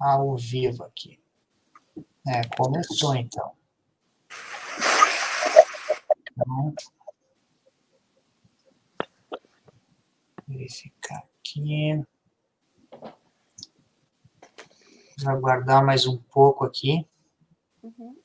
ao vivo aqui. Começou, então. Verificar aqui. Vamos aguardar mais um pouco aqui. Uhum.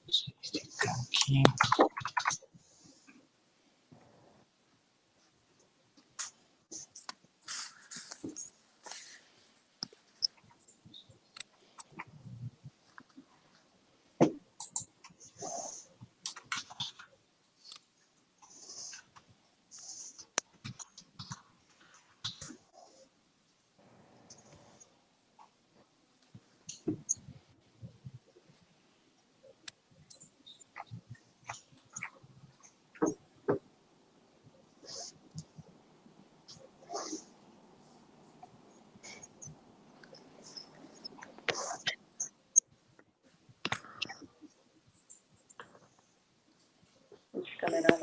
Verificar aqui. Câmera.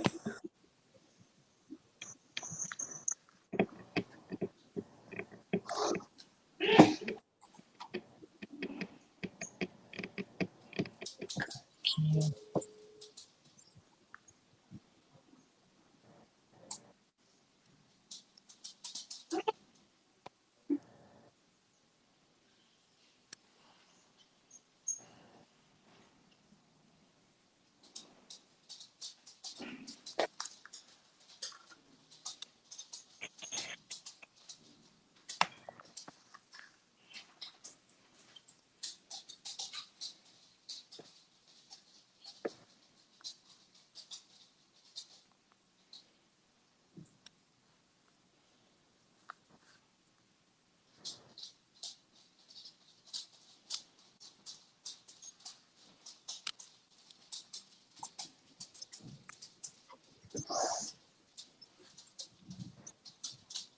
Aqui.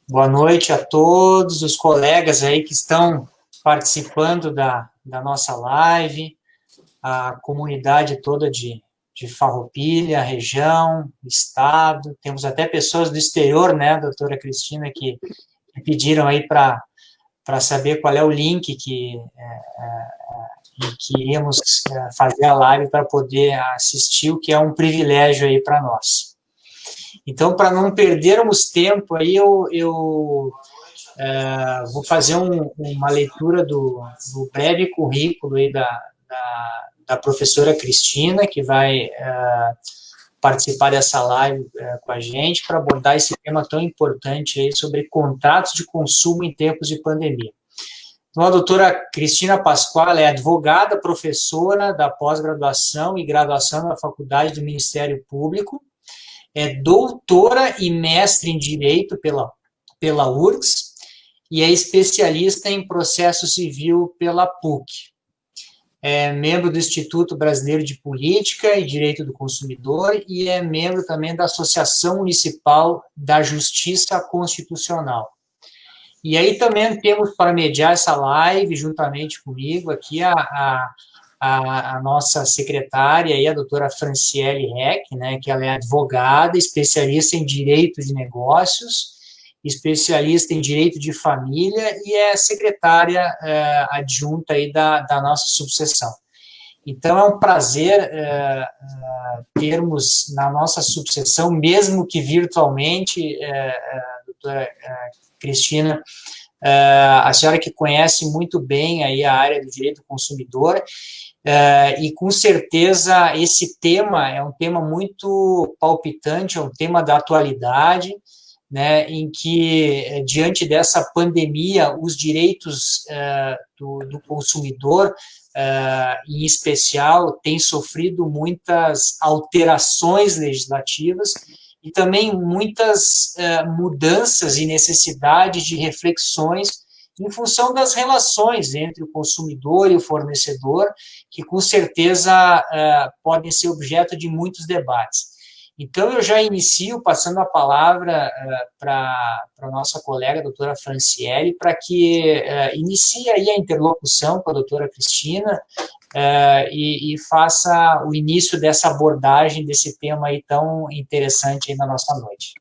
Boa noite a todos os colegas aí que estão participando da nossa live, a comunidade toda de Farroupilha, região, estado, temos até pessoas do exterior, né, doutora Cristina, que pediram aí para saber qual é o link que iríamos fazer a live para poder assistir, o que é um privilégio aí para nós. Então, para não perdermos tempo, aí eu vou fazer uma leitura do breve currículo aí da professora Cristina, que vai participar dessa live com a gente, para abordar esse tema tão importante aí sobre contratos de consumo em tempos de pandemia. Então, a doutora Cristina Pascoal é advogada, professora da pós-graduação e graduação na Faculdade do Ministério Público, é doutora e mestre em Direito pela URGS e é especialista em processo civil pela PUC. É membro do Instituto Brasileiro de Política e Direito do Consumidor e é membro também da Associação Municipal da Justiça Constitucional. E aí também temos para mediar essa live, juntamente comigo, aqui a nossa secretária, aí, a doutora Franciele Heck, né, que ela é advogada, especialista em direito de negócios, especialista em direito de família e é secretária adjunta aí da nossa subseção. Então, é um prazer termos na nossa subseção, mesmo que virtualmente, doutora Cristina, a senhora que conhece muito bem aí a área do direito do consumidor, e com certeza esse tema é um tema muito palpitante, é um tema da atualidade, né, em que, diante dessa pandemia, os direitos do consumidor, em especial, têm sofrido muitas alterações legislativas e também muitas mudanças e necessidades de reflexões em função das relações entre o consumidor e o fornecedor, que com certeza podem ser objeto de muitos debates. Então, eu já inicio passando a palavra para a nossa colega, a doutora Franciele, para que inicie aí a interlocução com a doutora Cristina e faça o início dessa abordagem desse tema aí tão interessante aí na nossa noite.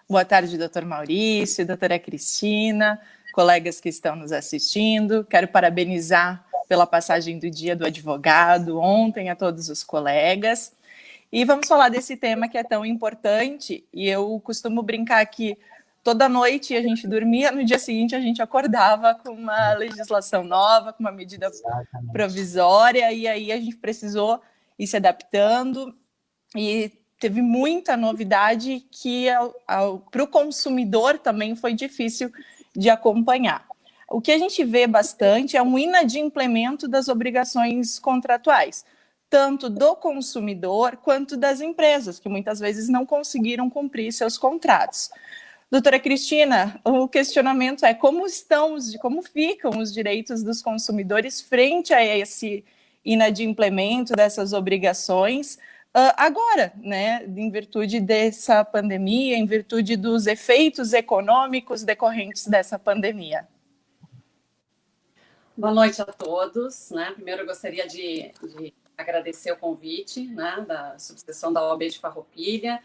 Boa tarde, doutor Maurício, doutora Cristina, colegas que estão nos assistindo. Quero parabenizar pela passagem do Dia do Advogado ontem a todos os colegas. E vamos falar desse tema que é tão importante, e eu costumo brincar que toda noite a gente dormia, no dia seguinte a gente acordava com uma legislação nova, com uma medida provisória, e aí a gente precisou ir se adaptando, e teve muita novidade que para o consumidor também foi difícil de acompanhar. O que a gente vê bastante é um inadimplemento das obrigações contratuais, tanto do consumidor quanto das empresas, que muitas vezes não conseguiram cumprir seus contratos. Doutora Cristina, o questionamento é como ficam os direitos dos consumidores frente a esse inadimplemento dessas obrigações agora, né, em virtude dessa pandemia, em virtude dos efeitos econômicos decorrentes dessa pandemia. Boa noite a todos. Primeiro, eu gostaria de agradecer o convite da subseção da OAB de Farroupilha,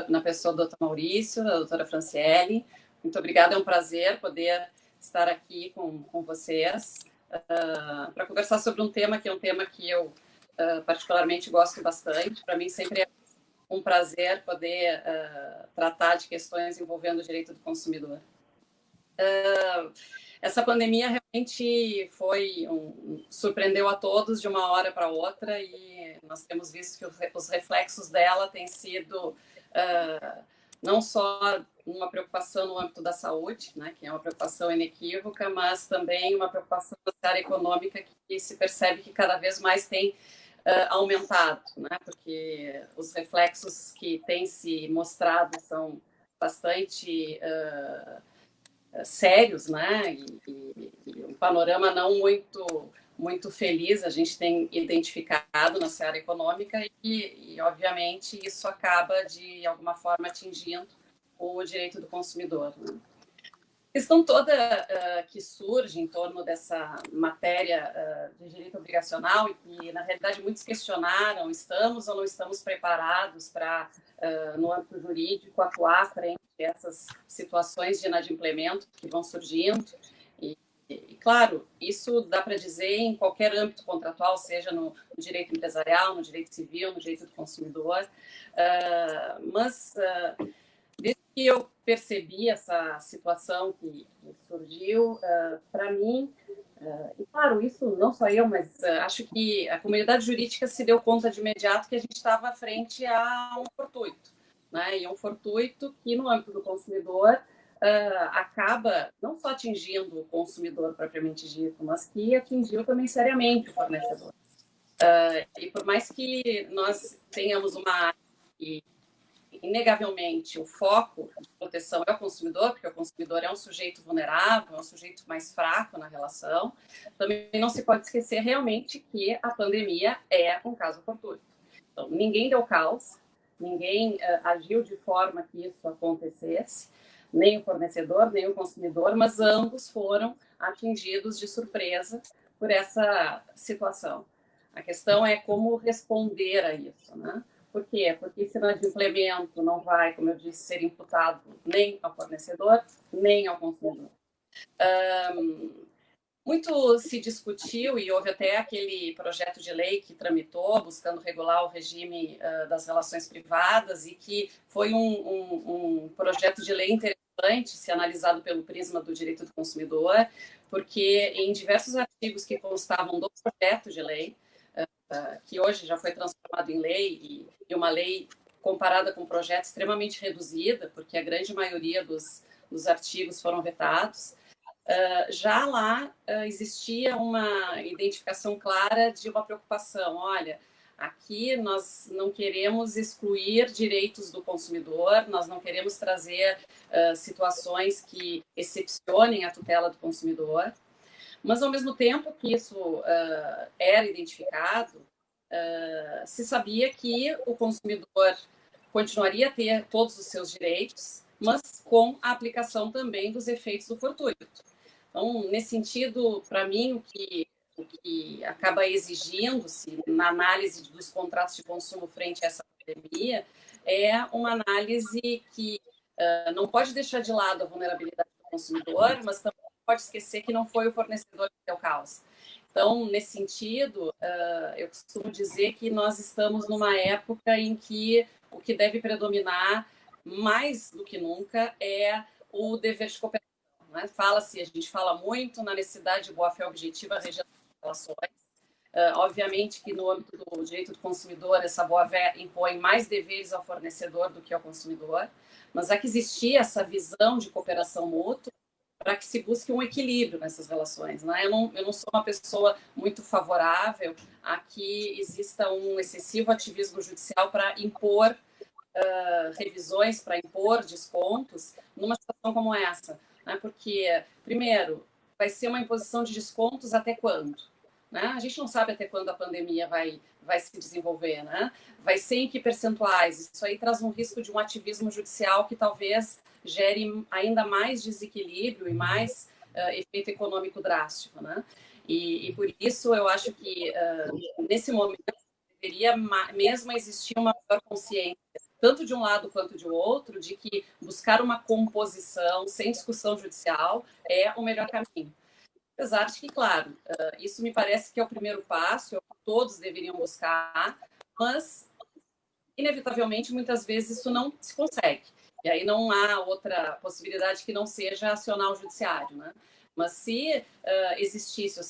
na pessoa do Dr. Maurício, da doutora Franciele. Muito obrigada, é um prazer poder estar aqui com vocês para conversar sobre um tema que é um tema que eu particularmente gosto bastante. Para mim sempre é um prazer poder tratar de questões envolvendo o direito do consumidor. Essa pandemia realmente surpreendeu a todos de uma hora para outra, e nós temos visto que os reflexos dela têm sido não só uma preocupação no âmbito da saúde, que é uma preocupação inequívoca, mas também uma preocupação na área econômica, que se percebe que cada vez mais tem aumentado, porque os reflexos que têm se mostrado são bastante sérios, e um panorama não muito feliz a gente tem identificado na seara econômica, e obviamente isso acaba de alguma forma atingindo o direito do consumidor. A questão toda que surge em torno dessa matéria de direito obrigacional, e que na realidade muitos questionaram, estamos ou não estamos preparados para, no âmbito jurídico, atuar frente a essas situações de inadimplemento que vão surgindo. E claro, isso dá para dizer em qualquer âmbito contratual, seja no direito empresarial, no direito civil, no direito do consumidor, mas desde que eu percebi essa situação que surgiu, para mim, e claro, isso não só eu, mas acho que a comunidade jurídica se deu conta de imediato que a gente estava frente a um fortuito, e um fortuito que no âmbito do consumidor acaba não só atingindo o consumidor propriamente dito, mas que atingiu também seriamente o fornecedor. E por mais que nós tenhamos uma área que, inegavelmente, o foco de proteção é o consumidor, porque o consumidor é um sujeito vulnerável, é um sujeito mais fraco na relação, também não se pode esquecer realmente que a pandemia é um caso fortuito. Então, ninguém deu caos, ninguém agiu de forma que isso acontecesse, nem o fornecedor, nem o consumidor, mas ambos foram atingidos de surpresa por essa situação. A questão é como responder a isso, Por quê? Porque esse inadimplemento não vai, como eu disse, ser imputado nem ao fornecedor, nem ao consumidor. Muito se discutiu, e houve até aquele projeto de lei que tramitou, buscando regular o regime das relações privadas, e que foi um projeto de lei interessante, se analisado pelo prisma do direito do consumidor, porque em diversos artigos que constavam do projeto de lei, que hoje já foi transformado em lei, e uma lei comparada com um projeto extremamente reduzida, porque a grande maioria dos artigos foram vetados, já lá existia uma identificação clara de uma preocupação. Olha, aqui nós não queremos excluir direitos do consumidor, nós não queremos trazer situações que excepcionem a tutela do consumidor, mas ao mesmo tempo que isso era identificado, se sabia que o consumidor continuaria a ter todos os seus direitos, mas com a aplicação também dos efeitos do fortuito. Então, nesse sentido, para mim, o que acaba exigindo-se na análise dos contratos de consumo frente a essa pandemia é uma análise que não pode deixar de lado a vulnerabilidade do consumidor, mas também não pode esquecer que não foi o fornecedor que deu causa. Então, nesse sentido, eu costumo dizer que nós estamos numa época em que o que deve predominar mais do que nunca é o dever de cooperação. Né? A gente fala muito na necessidade de boa-fé objetiva regional das relações. Obviamente que no âmbito do direito do consumidor, essa boa-fé impõe mais deveres ao fornecedor do que ao consumidor, mas há que existir essa visão de cooperação mútua para que se busque um equilíbrio nessas relações. Né? Eu não sou uma pessoa muito favorável a que exista um excessivo ativismo judicial para impor revisões, para impor descontos numa situação como essa. Né? Porque, primeiro, vai ser uma imposição de descontos até quando? Né? A gente não sabe até quando a pandemia vai se desenvolver. Né? Vai ser em que percentuais? Isso aí traz um risco de um ativismo judicial que talvez gere ainda mais desequilíbrio e mais efeito econômico drástico. Né? E por isso eu acho que, nesse momento, deveria mesmo existir uma maior consciência, tanto de um lado quanto de outro, de que buscar uma composição sem discussão judicial é o melhor caminho. Apesar de que, claro, isso me parece que é o primeiro passo, é o que todos deveriam buscar, mas, inevitavelmente, muitas vezes isso não se consegue. E aí não há outra possibilidade que não seja acionar o judiciário. Né? Mas se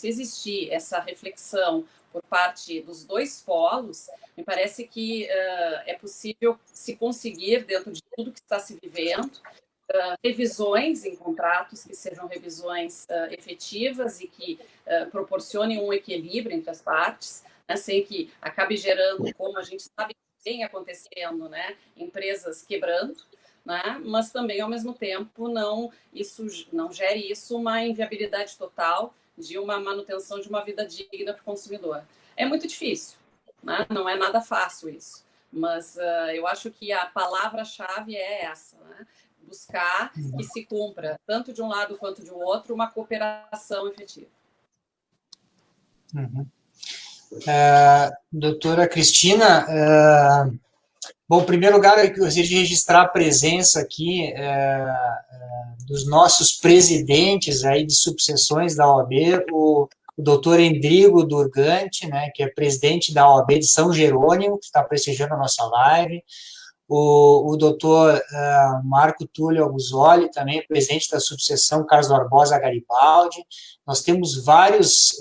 existir essa reflexão por parte dos dois polos, me parece que é possível se conseguir, dentro de tudo que está se vivendo, revisões em contratos que sejam revisões efetivas e que proporcionem um equilíbrio entre as partes, né, sem que acabe gerando, como a gente sabe que vem acontecendo, né, empresas quebrando, né, mas também, ao mesmo tempo, não gere isso uma inviabilidade total de uma manutenção de uma vida digna para o consumidor. É muito difícil, né? Não é nada fácil isso, mas eu acho que a palavra-chave é essa, né? Buscar que se cumpra, tanto de um lado quanto de outro, uma cooperação efetiva. Uhum. Doutora Cristina, bom, em primeiro lugar, eu gostaria de registrar a presença aqui dos nossos presidentes aí de subseções da OAB, o doutor Endrigo Durgante, né, que é presidente da OAB de São Jerônimo, que está prestigiando a nossa live, o doutor Marco Túlio Aguzoli, também presidente da subseção Carlos Barbosa Garibaldi. Nós temos vários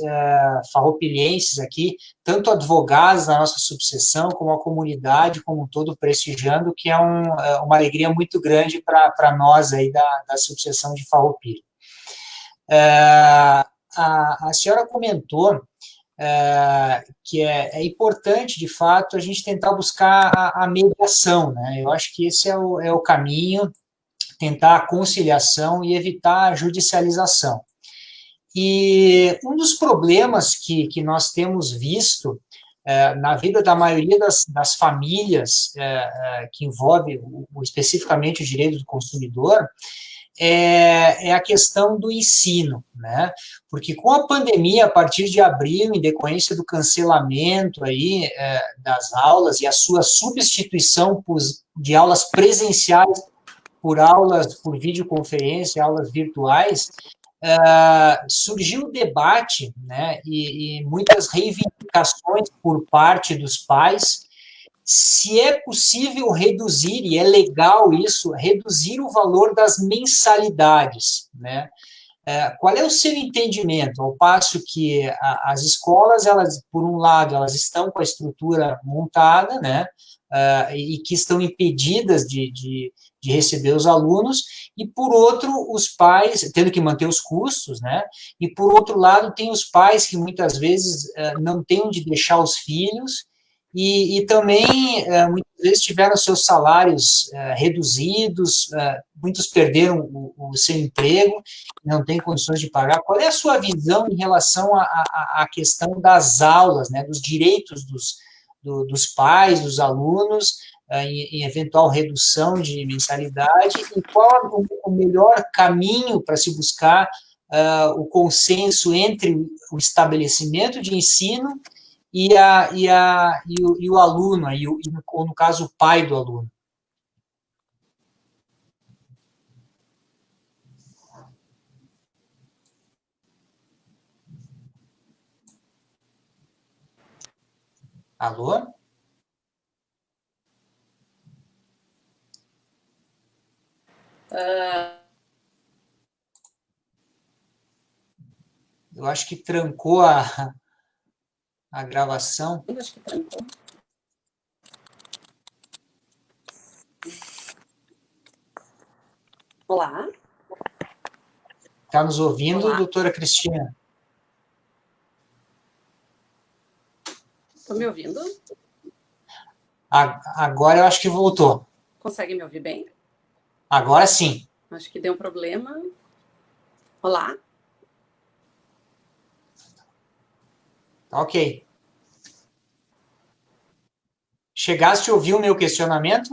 farroupilhenses aqui, tanto advogados da nossa subseção, como a comunidade como um todo prestigiando, que é uma alegria muito grande para nós aí da subseção de Farroupilha. A senhora comentou que é importante, de fato, a gente tentar buscar a mediação, né? Eu acho que esse é o caminho, tentar a conciliação e evitar a judicialização. E um dos problemas que nós temos visto na vida da maioria das famílias que envolve especificamente o direito do consumidor é a questão do ensino, né? Porque com a pandemia, a partir de abril, em decorrência do cancelamento aí das aulas e a sua substituição de aulas presenciais por aulas por videoconferência, aulas virtuais, surgiu o debate, né, e muitas reivindicações por parte dos pais, se é possível reduzir, e é legal isso, reduzir o valor das mensalidades, né? Qual é o seu entendimento? Ao passo que as escolas, elas, por um lado, elas estão com a estrutura montada, né? E que estão impedidas de receber os alunos, e por outro, os pais, tendo que manter os custos, né? E por outro lado, tem os pais que muitas vezes não têm onde deixar os filhos, e também muitas vezes tiveram seus salários reduzidos, muitos perderam o seu emprego, não têm condições de pagar. Qual é a sua visão em relação à questão das aulas, né, dos direitos dos pais, dos alunos, em eventual redução de mensalidade, e qual o melhor caminho para se buscar o consenso entre o estabelecimento de ensino e o aluno, ou no caso, o pai do aluno? Alô? Eu acho que trancou a gravação. Eu acho que trancou. Olá. Está nos ouvindo, Olá. doutora Cristina? Estão me ouvindo? Agora eu acho que voltou. Consegue me ouvir bem? Agora sim. Acho que deu um problema. Olá. Ok. Chegaste a ouvir o meu questionamento?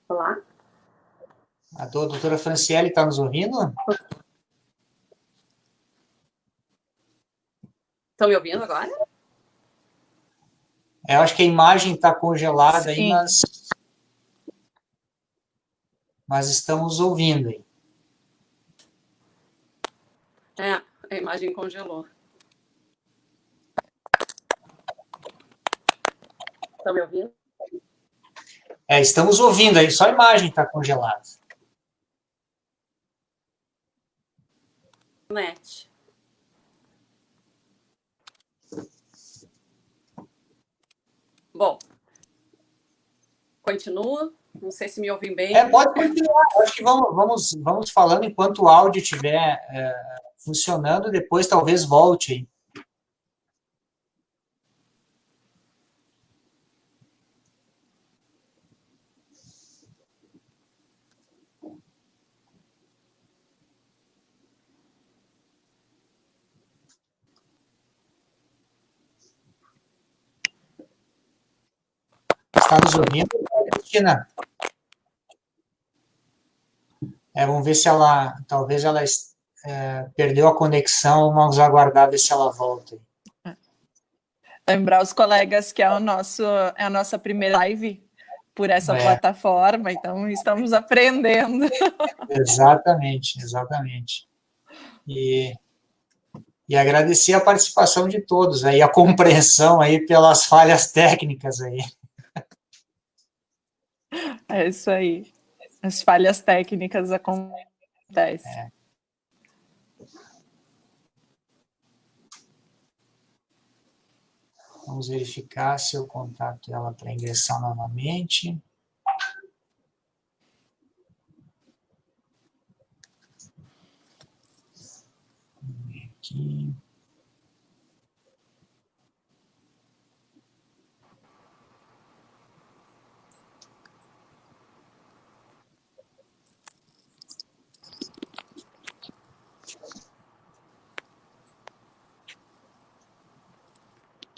Olá. A doutora Franciele está nos ouvindo? Estão me ouvindo agora? Eu acho que a imagem está congelada aí, Sim. mas estamos ouvindo aí. A imagem congelou. Estão me ouvindo? Estamos ouvindo aí, só a imagem está congelada. Net. Bom, continua. Não sei se me ouvem bem. Pode continuar. Acho que vamos falando enquanto o áudio estiver funcionando, depois talvez volte aí. Está nos ouvindo, Cristina? Vamos ver se talvez ela perdeu a conexão, vamos aguardar ver se ela volta. Lembrar os colegas que é a nossa primeira live por essa plataforma, então estamos aprendendo. Exatamente. E agradecer a participação de todos, aí, a compreensão aí pelas falhas técnicas aí. É isso aí. As falhas técnicas acontecem. Vamos verificar se eu contato ela para ingressar novamente. Aqui.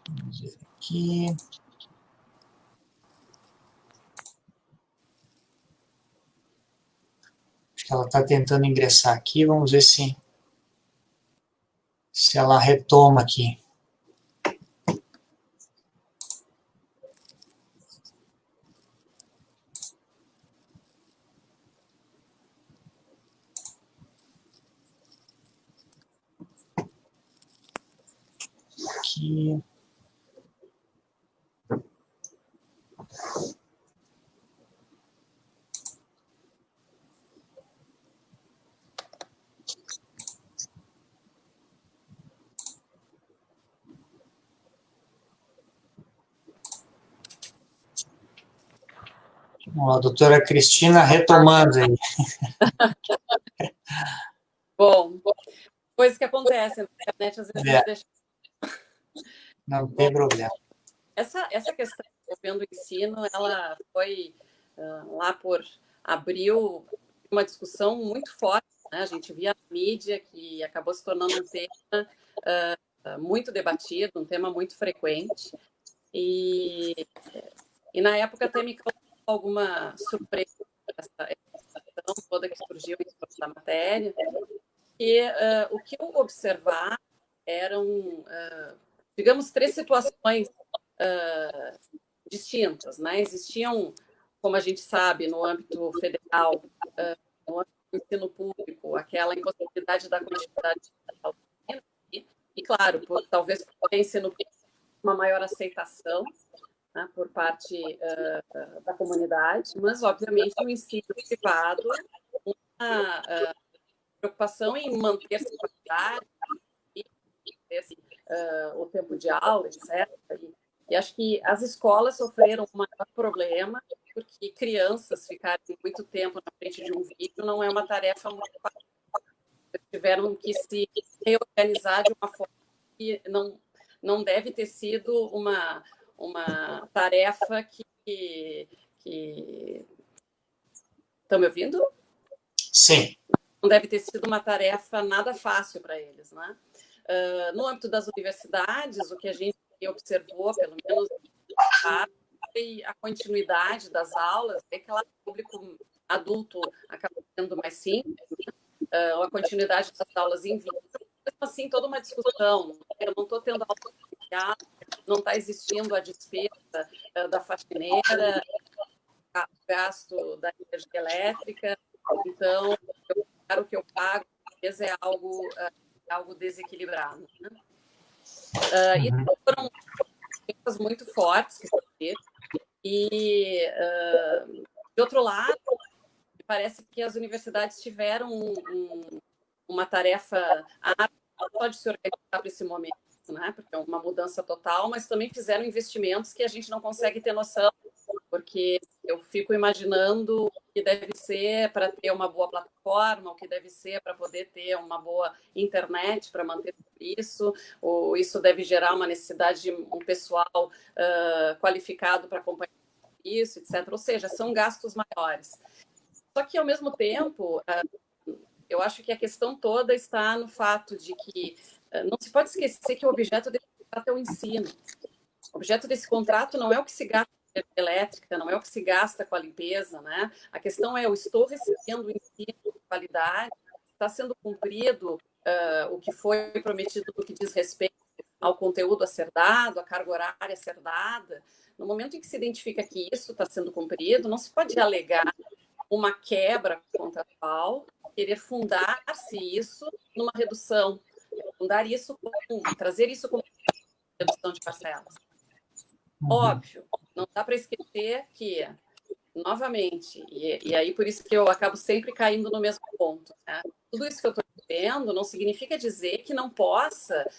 Vamos ver aqui. Acho que ela está tentando ingressar aqui. Vamos ver se ela retoma aqui. Aqui. A doutora Cristina retomando aí. Bom, Coisas que acontecem na internet, às vezes nos deixa... Não tem problema. Essa questão envolvendo o ensino, ela foi lá por abril uma discussão muito forte, né? A gente via na mídia que acabou se tornando um tema muito debatido, um tema muito frequente, e na época até me causou alguma surpresa essa questão toda que surgiu em torno da matéria, e o que eu observava eram, digamos, 3 situações distintas, né? Existiam, como a gente sabe, no âmbito federal, no âmbito do ensino público, aquela impossibilidade da continuidade e claro, talvez por ensino público, uma maior aceitação, né, por parte da comunidade, mas, obviamente, no ensino privado, uma preocupação em manter-se qualidade, o tempo de aula, etc. E acho que as escolas sofreram um maior problema, porque crianças ficarem muito tempo na frente de um vídeo não é uma tarefa muito fácil. Tiveram que se reorganizar de uma forma que não deve ter sido uma tarefa que... Estão me ouvindo? Sim. Não deve ter sido uma tarefa nada fácil para eles, né? No âmbito das universidades, o que a gente observou, pelo menos, foi a continuidade das aulas, é que o público adulto acaba sendo mais simples, né? A continuidade das aulas em vídeo, mesmo assim, toda uma discussão. Eu não estou tendo aula presencial, não está existindo a despesa da faxineira, o gasto da energia elétrica, então, o que eu pago, às vezes, é algo desequilibrado, né? E foram coisas muito fortes que se viram. E, de outro lado, parece que as universidades tiveram uma tarefa só de se organizar para esse momento, né? Porque é uma mudança total, mas também fizeram investimentos que a gente não consegue ter noção, porque eu fico imaginando o que deve ser para ter uma boa plataforma, o que deve ser para poder ter uma boa internet para manter isso, ou isso deve gerar uma necessidade de um pessoal qualificado para acompanhar isso, etc. Ou seja, são gastos maiores. Só que, ao mesmo tempo, eu acho que a questão toda está no fato de que não se pode esquecer que o objeto desse contrato é o ensino. O objeto desse contrato não é o que se gasta com a elétrica, não é o que se gasta com a limpeza, né? A questão é, eu estou recebendo o ensino de qualidade, está sendo cumprido o que foi prometido no que diz respeito ao conteúdo a ser dado, a carga horária a ser dada. No momento em que se identifica que isso está sendo cumprido, não se pode alegar uma quebra contratual, querer fundar-se isso numa redução, trazer isso como redução de parcelas. Óbvio, não dá para esquecer que, novamente, e aí por isso que eu acabo sempre caindo no mesmo ponto, né? Tudo isso que eu estou dizendo não significa dizer que não possa,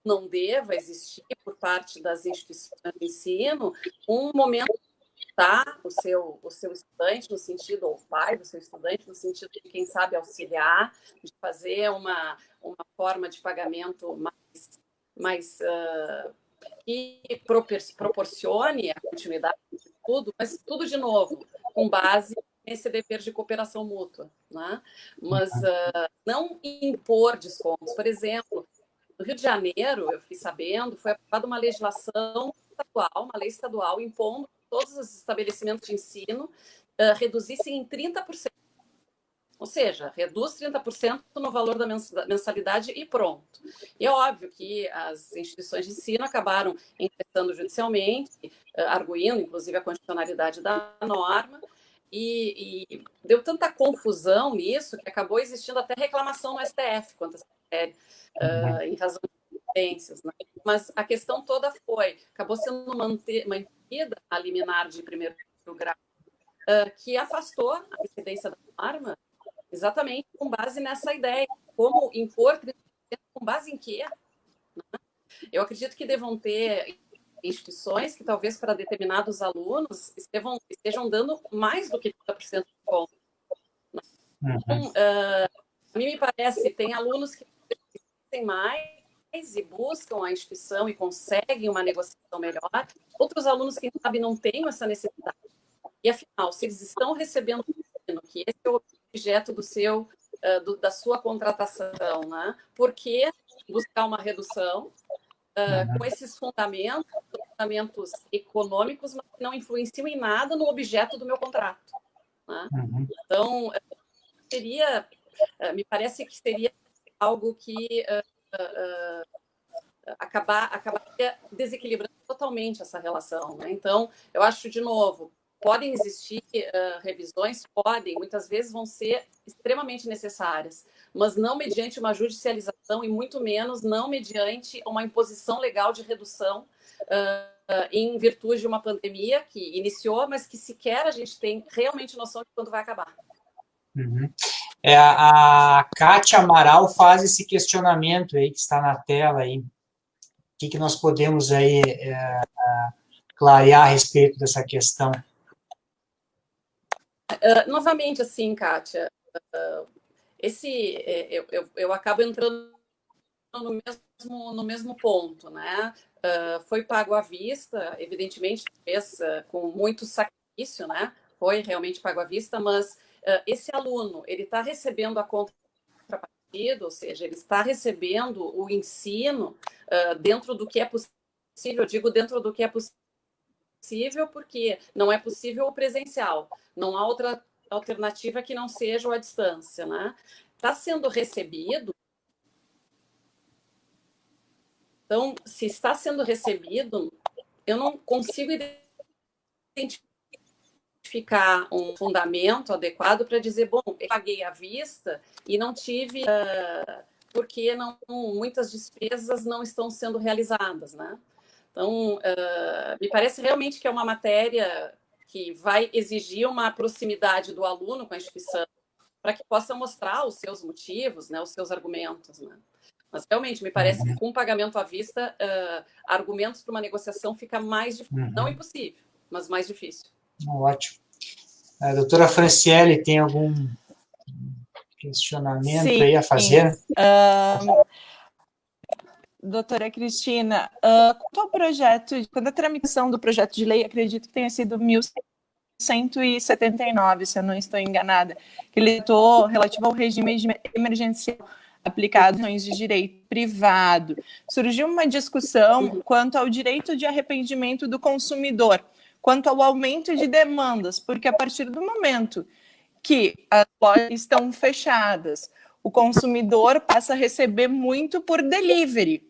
não deva existir por parte das instituições de ensino um momento tá o seu estudante no sentido, ou o pai do seu estudante no sentido de, quem sabe, auxiliar, de fazer uma forma de pagamento mais que proporcione a continuidade de tudo, mas tudo, de novo, com base nesse dever de cooperação mútua, né? Mas não impor descontos. Por exemplo, no Rio de Janeiro, eu fiquei sabendo, foi aprovada uma legislação estadual, uma lei estadual, impondo que todos os estabelecimentos de ensino reduzissem em 30%. Ou seja, reduz 30% no valor da mensalidade e pronto. E é óbvio que as instituições de ensino acabaram ingressando judicialmente, arguindo, inclusive, a constitucionalidade da norma, e deu tanta confusão nisso que acabou existindo até reclamação no STF quanto a essa matéria, em razão de evidências, né? Mas a questão toda acabou sendo mantida a liminar de primeiro grau, que afastou a incidência da norma exatamente com base nessa ideia. Como impor com base em quê? Eu acredito que devam ter instituições que talvez para determinados alunos estejam dando mais do que 30% de desconto. Então, a mim me parece, tem alunos que mais e buscam a instituição e conseguem uma negociação melhor. Outros alunos, quem sabe, não têm essa necessidade. E, afinal, se eles estão recebendo ensino, que esse é o objeto da sua contratação, né? Por que buscar uma redução com esses fundamentos econômicos, mas que não influenciam em nada no objeto do meu contrato, né? Então, me parece que seria algo que acabaria desequilibrando totalmente essa relação, né? Então, eu acho, de novo, podem existir revisões, muitas vezes vão ser extremamente necessárias, mas não mediante uma judicialização e muito menos não mediante uma imposição legal de redução em virtude de uma pandemia que iniciou, mas que sequer a gente tem realmente noção de quando vai acabar. A Kátia Amaral faz esse questionamento aí que está na tela aí. O que nós podemos aí clarear a respeito dessa questão? Novamente, assim, Kátia, eu acabo entrando no mesmo ponto, né? Foi pago à vista, evidentemente, com muito sacrifício, né? Foi realmente pago à vista, mas esse aluno, ele está recebendo a contrapartida, ou seja, ele está recebendo o ensino dentro do que é possível, eu digo dentro do que é possível, porque não é possível o presencial, não há outra alternativa que não seja a distância, né? Está sendo recebido. Então, se está sendo recebido, eu não consigo identificar um fundamento adequado para dizer, bom, eu paguei à vista e não tive, porque muitas despesas não estão sendo realizadas, né? Então, me parece realmente que é uma matéria que vai exigir uma proximidade do aluno com a instituição para que possa mostrar os seus motivos, né, os seus argumentos, né? Mas, realmente, me parece que com o pagamento à vista, argumentos para uma negociação fica mais difícil. Não impossível, mas mais difícil. Ótimo. A doutora Franciele tem algum questionamento aí a fazer? Doutora Cristina, quanto ao projeto, quando a tramitação do projeto de lei, acredito que tenha sido 1179, se eu não estou enganada, que ele tratou relativo ao regime emergencial aplicado de direito privado. Surgiu uma discussão quanto ao direito de arrependimento do consumidor, quanto ao aumento de demandas, porque a partir do momento que as lojas estão fechadas, o consumidor passa a receber muito por delivery,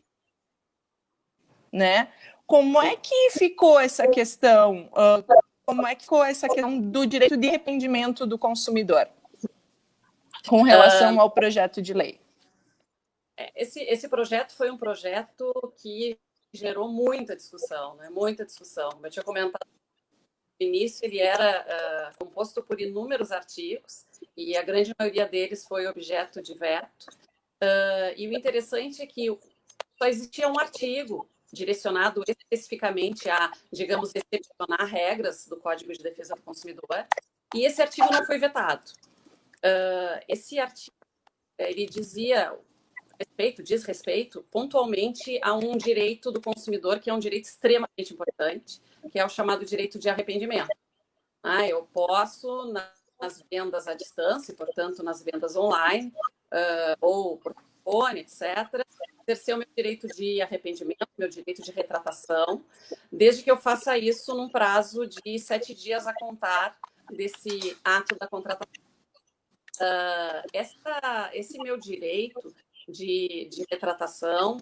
né? Como é que ficou essa questão? Como é que ficou essa questão do direito de arrependimento do consumidor com relação ao projeto de lei? Esse projeto foi um projeto que gerou muita discussão, né? Muita discussão. Como eu tinha comentado no início, ele era composto por inúmeros artigos e a grande maioria deles foi objeto de veto. E o interessante é que só existia um artigo direcionado especificamente a, digamos, excepcionar regras do Código de Defesa do Consumidor, e esse artigo não foi vetado. Esse artigo, ele diz respeito pontualmente a um direito do consumidor, que é um direito extremamente importante, que é o chamado direito de arrependimento. Eu posso, nas vendas à distância, portanto, nas vendas online, ou por telefone, etc., exercer o meu direito de arrependimento, meu direito de retratação, desde que eu faça isso num prazo de 7 dias a contar desse ato da contratação. Esse meu direito de retratação,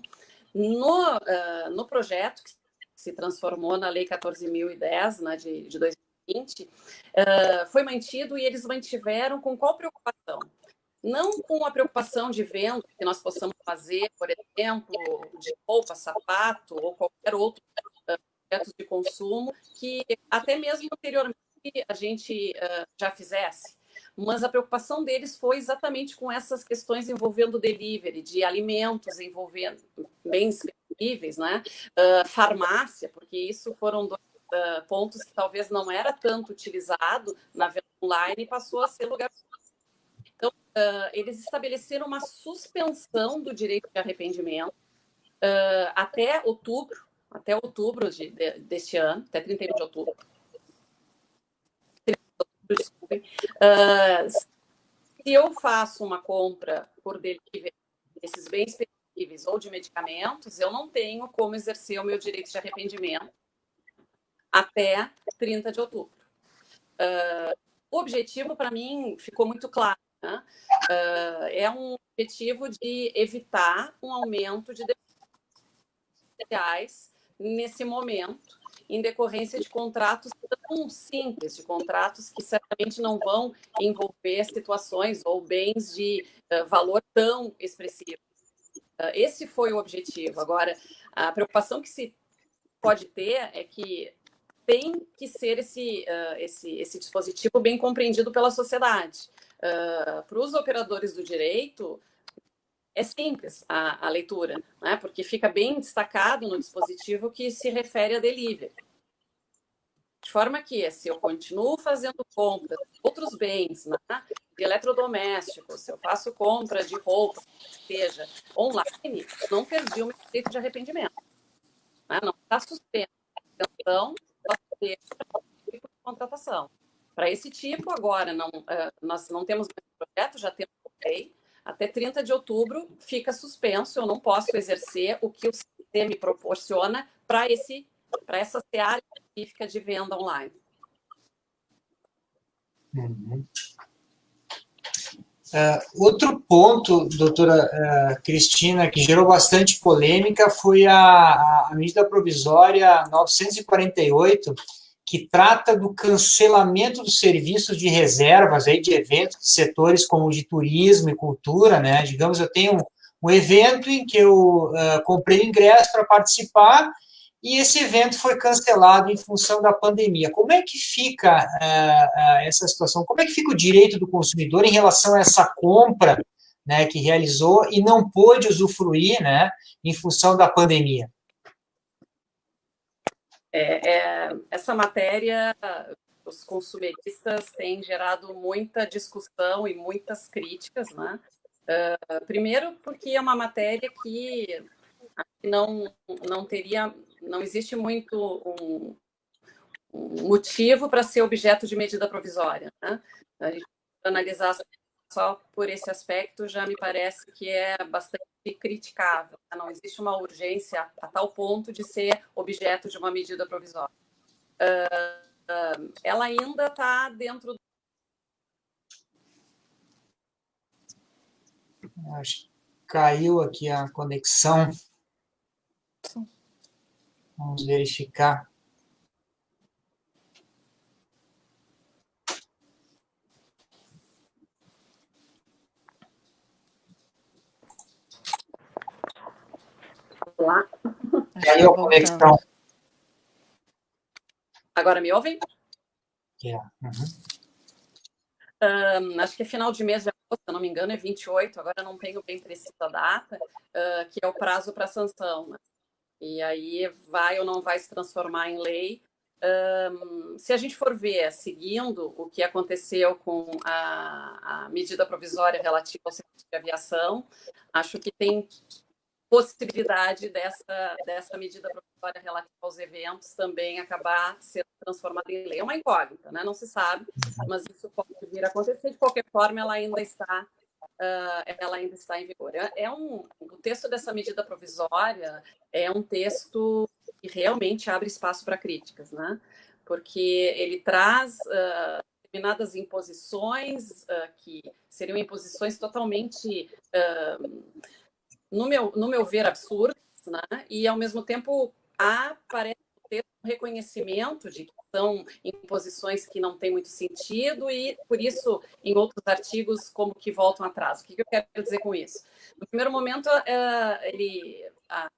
no projeto que se transformou na Lei 14.010, né, de 2020, foi mantido, e eles mantiveram com qual preocupação? Não com a preocupação de venda que nós possamos fazer, por exemplo, de roupa, sapato ou qualquer outro objeto de consumo que até mesmo anteriormente a gente já fizesse. Mas a preocupação deles foi exatamente com essas questões envolvendo delivery, de alimentos, envolvendo bens perecíveis, né? Farmácia, porque isso foram dois pontos que talvez não era tanto utilizado na venda online e passou a ser lugar. Eles estabeleceram uma suspensão do direito de arrependimento até outubro deste ano, até 31 de outubro. Desculpem. Se eu faço uma compra por delivery desses bens perecíveis ou de medicamentos, eu não tenho como exercer o meu direito de arrependimento até 30 de outubro. O objetivo, para mim, ficou muito claro. Né? É um objetivo de evitar um aumento de sociais nesse momento, em decorrência de contratos tão simples, de contratos que certamente não vão envolver situações ou bens de valor tão expressivo. Esse foi o objetivo. Agora, a preocupação que se pode ter é que tem que ser esse dispositivo bem compreendido pela sociedade. Para os operadores do direito, é simples a leitura, né? Porque fica bem destacado no dispositivo que se refere a delivery. De forma que, se eu continuo fazendo compras de outros bens, né, de eletrodomésticos, se eu faço compra de roupa, seja online, não perdi o meu direito de arrependimento. Né? Não está suspenso. Então, por contratação. Para esse tipo, agora, nós não temos mais projeto, já temos lei. Até 30 de outubro fica suspenso, eu não posso exercer o que o sistema me proporciona para essa seara específica de venda online. Uhum. Outro ponto, doutora Cristina, que gerou bastante polêmica foi a medida provisória 948, que trata do cancelamento dos serviços de reservas aí de eventos de setores como de turismo e cultura, né? Digamos, eu tenho um evento em que eu comprei ingresso para participar e esse evento foi cancelado em função da pandemia. Como é que fica essa situação? Como é que fica o direito do consumidor em relação a essa compra, né, que realizou e não pôde usufruir, né, em função da pandemia? Essa matéria, os consumeristas têm gerado muita discussão e muitas críticas, né? Primeiro, porque é uma matéria que não existe muito um motivo para ser objeto de medida provisória. Né? A gente analisar só por esse aspecto já me parece que é bastante criticável. Né? Não existe uma urgência a tal ponto de ser objeto de uma medida provisória. Ela ainda está dentro. Acho que caiu aqui a conexão. Vamos verificar. Lá. Caiu a conexão. Agora me ouvem? Uhum. Acho que é final de mês de agosto, se eu não me engano, é 28, agora não tenho bem precisa a data, que é o prazo para sanção. Né? E aí vai ou não vai se transformar em lei. Se a gente for ver, seguindo o que aconteceu com a medida provisória relativa ao serviço de aviação, acho que tem possibilidade dessa medida provisória relativa aos eventos também acabar sendo transformada em lei. É uma incógnita, né? Não se sabe, mas isso pode vir a acontecer. De qualquer forma, ela ainda está em vigor. O texto dessa medida provisória é um texto que realmente abre espaço para críticas, né? Porque ele traz determinadas imposições que seriam imposições totalmente no meu ver, absurdas, né? E, ao mesmo tempo, parece ter um reconhecimento de que são imposições que não têm muito sentido e, por isso, em outros artigos, como que voltam atrás. O que eu quero dizer com isso? No primeiro momento, a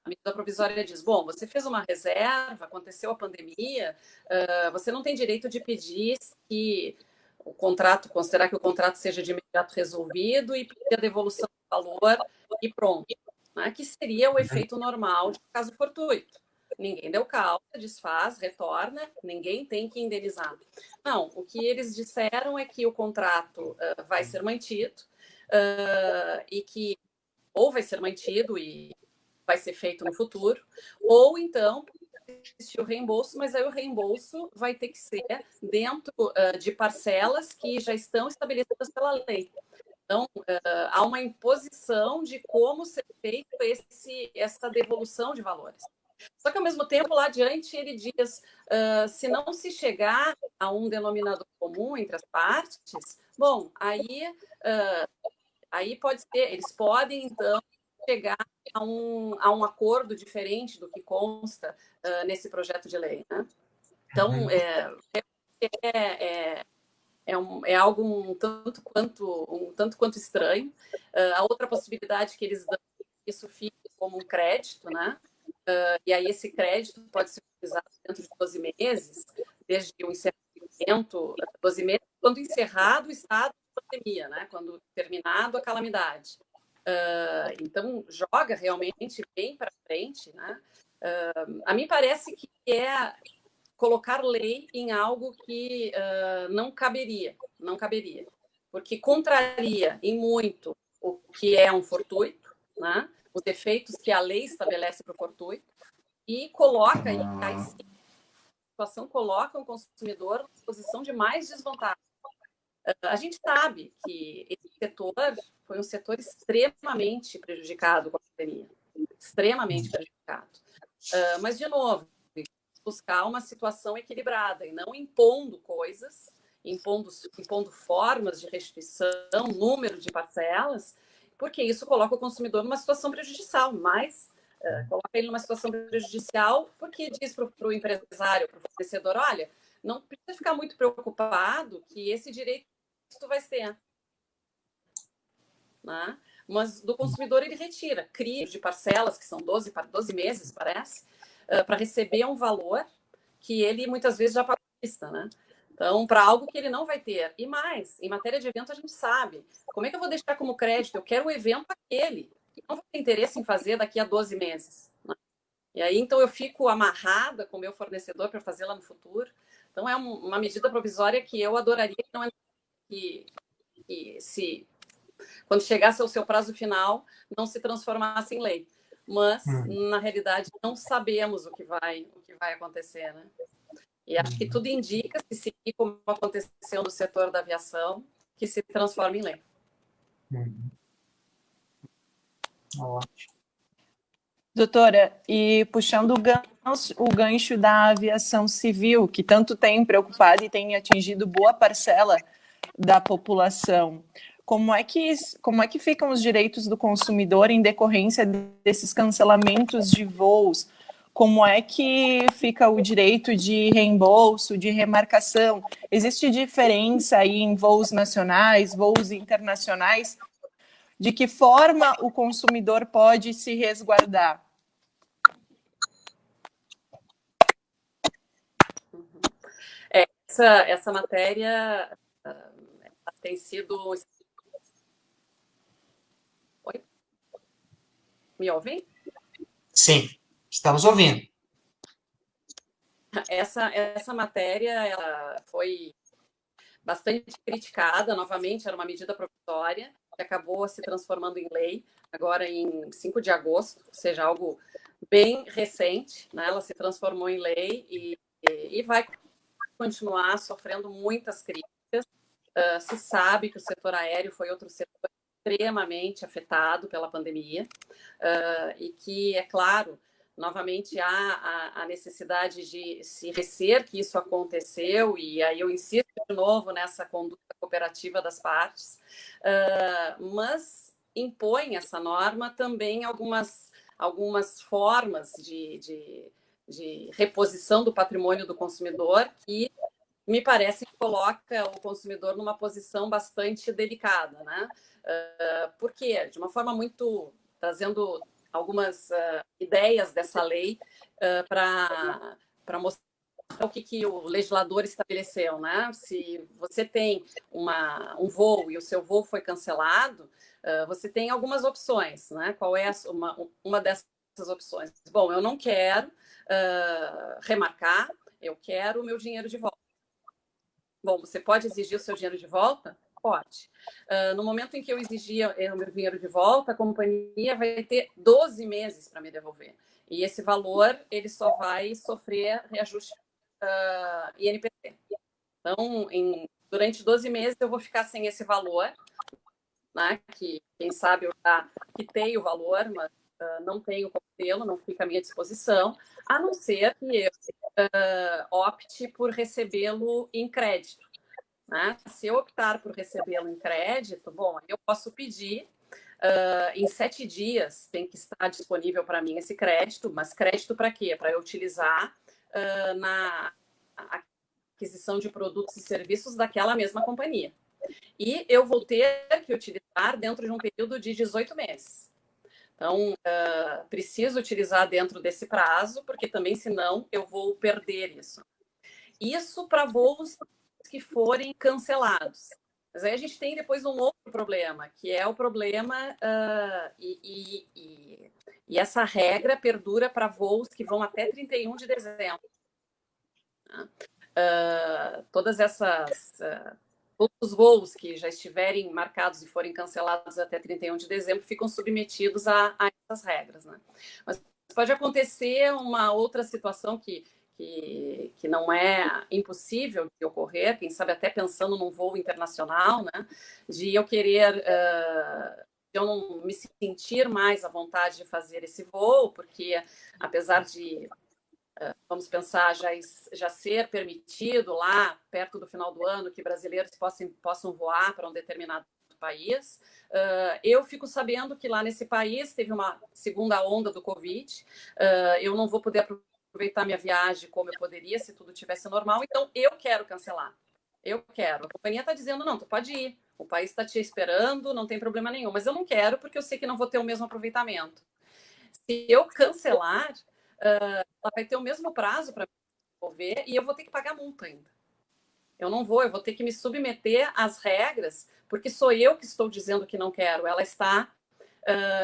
medida provisória diz, bom, você fez uma reserva, aconteceu a pandemia, você não tem direito de pedir que o contrato, considerar que o contrato seja de imediato resolvido e pedir a devolução do valor e pronto. Né, que seria o efeito normal de caso fortuito. Ninguém deu causa, desfaz, retorna, ninguém tem que indenizar. Não, o que eles disseram é que o contrato vai ser mantido, e que ou vai ser mantido e vai ser feito no futuro, ou então existir o reembolso, mas aí o reembolso vai ter que ser dentro de parcelas que já estão estabelecidas pela lei. Então, há uma imposição de como ser feito essa devolução de valores. Só que, ao mesmo tempo, lá adiante, ele diz, se não se chegar a um denominador comum entre as partes, bom, aí pode ser, eles podem, então, chegar a um acordo diferente do que consta nesse projeto de lei, né? Então, é algo um tanto quanto estranho. A outra possibilidade que eles dão é que isso fique como um crédito, né? E aí esse crédito pode ser utilizado dentro de 12 meses, desde o encerramento, 12 meses, quando encerrado o estado de pandemia, né? Quando terminado a calamidade. Então, joga realmente bem para frente, né? A mim parece que é colocar lei em algo que não caberia, porque contraria em muito o que é um fortuito, né? Os efeitos que a lei estabelece para o fortuito, e coloca, aí sim, a situação coloca o consumidor numa posição de mais desvantagem. A gente sabe que esse setor foi um setor extremamente prejudicado com a pandemia, extremamente prejudicado. Mas, de novo, buscar uma situação equilibrada e não impondo coisas, impondo formas de restituição, número de parcelas, porque isso coloca o consumidor numa situação prejudicial, mas coloca ele numa situação prejudicial porque diz para o empresário, para o fornecedor, olha, não precisa ficar muito preocupado que esse direito tu vai ter, né? Mas do consumidor ele retira, cria de parcelas, que são 12 meses, parece, para receber um valor que ele muitas vezes já pagou à vista, né? Então, para algo que ele não vai ter. E mais, em matéria de evento, a gente sabe. Como é que eu vou deixar como crédito? Eu quero o evento aquele. Eu não vou ter interesse em fazer daqui a 12 meses. Né? E aí, então, eu fico amarrada com o meu fornecedor para fazer lá no futuro. Então, é uma medida provisória que eu adoraria que não que se quando chegasse ao seu prazo final, não se transformasse em lei. Mas, na realidade, não sabemos o que vai acontecer, né? E acho que tudo indica, se seguir como aconteceu no setor da aviação, que se transforme em lei. Ótimo. Doutora, e puxando o gancho da aviação civil, que tanto tem preocupado e tem atingido boa parcela da população, como é que ficam os direitos do consumidor em decorrência desses cancelamentos de voos? Como é que fica o direito de reembolso, de remarcação? Existe diferença aí em voos nacionais, voos internacionais? De que forma o consumidor pode se resguardar? Essa matéria tem sido... Oi? Me ouvem? Sim, estamos ouvindo. Essa matéria ela foi bastante criticada, novamente, era uma medida provisória, que acabou se transformando em lei, agora em 5 de agosto, ou seja, algo bem recente, né? Ela se transformou em lei e vai continuar sofrendo muitas críticas. Se sabe que o setor aéreo foi outro setor extremamente afetado pela pandemia e que, é claro, novamente há a necessidade de se reconhecer que isso aconteceu, e aí eu insisto de novo nessa conduta cooperativa das partes, mas impõe essa norma também algumas formas de reposição do patrimônio do consumidor que me parece que coloca o consumidor numa posição bastante delicada, né? Por quê? De uma forma muito... trazendo algumas ideias dessa lei para mostrar o que o legislador estabeleceu, né? Se você tem um voo e o seu voo foi cancelado, você tem algumas opções, né? Qual é uma dessas opções? Bom, eu não quero remarcar, eu quero o meu dinheiro de volta. Bom, você pode exigir o seu dinheiro de volta pode. No momento em que eu exigia o meu dinheiro de volta, a companhia vai ter 12 meses para me devolver. E esse valor, ele só vai sofrer reajuste INPC. Então, durante 12 meses, eu vou ficar sem esse valor, né? Que, quem sabe, eu já quitei o valor, mas não tenho como tê-lo, não fica à minha disposição, a não ser que eu opte por recebê-lo em crédito. Né? Se eu optar por recebê-lo em crédito, bom, eu posso pedir, em 7 dias tem que estar disponível para mim esse crédito, mas crédito para quê? Para eu utilizar na aquisição de produtos e serviços daquela mesma companhia. E eu vou ter que utilizar dentro de um período de 18 meses. Então, preciso utilizar dentro desse prazo, porque também, senão, eu vou perder isso. Isso para voos que forem cancelados. Mas aí a gente tem depois um outro problema, que é o problema, e essa regra perdura para voos que vão até 31 de dezembro. Todas essas... todos os voos que já estiverem marcados e forem cancelados até 31 de dezembro ficam submetidos a essas regras. Né? Mas pode acontecer uma outra situação que não é impossível de ocorrer, quem sabe até pensando num voo internacional, né? De eu querer... de eu não me sentir mais à vontade de fazer esse voo, porque apesar de... vamos pensar, já ser permitido lá, perto do final do ano, que brasileiros possam voar para um determinado país. Eu fico sabendo que lá nesse país teve uma segunda onda do Covid, eu não vou poder aproveitar minha viagem como eu poderia se tudo tivesse normal, então eu quero cancelar. Eu quero. A companhia está dizendo, não, tu pode ir, o país está te esperando, não tem problema nenhum, mas eu não quero porque eu sei que não vou ter o mesmo aproveitamento. Se eu cancelar, ela vai ter o mesmo prazo para me devolver e eu vou ter que pagar multa ainda. Eu não vou, eu vou ter que me submeter às regras, porque sou eu que estou dizendo que não quero, ela está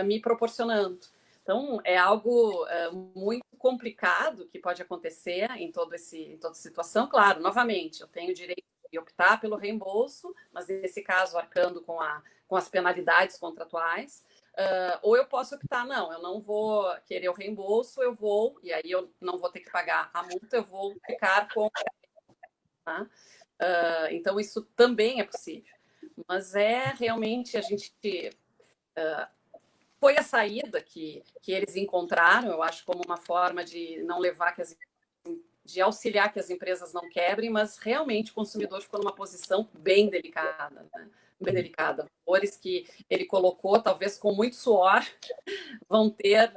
me proporcionando. Então, é algo muito complicado que pode acontecer em toda situação. Claro, novamente, eu tenho o direito de optar pelo reembolso, mas nesse caso, arcando com as penalidades contratuais. Ou eu posso optar, não, eu não vou querer o reembolso, eu vou, e aí eu não vou ter que pagar a multa, eu vou ficar com... Tá? Então, isso também é possível. Mas realmente, a gente... foi a saída que eles encontraram, eu acho, como uma forma de não levar de auxiliar que as empresas não quebrem, mas realmente o consumidor ficou numa posição bem delicada, né? Bem delicada. Valores que ele colocou, talvez com muito suor, vão ter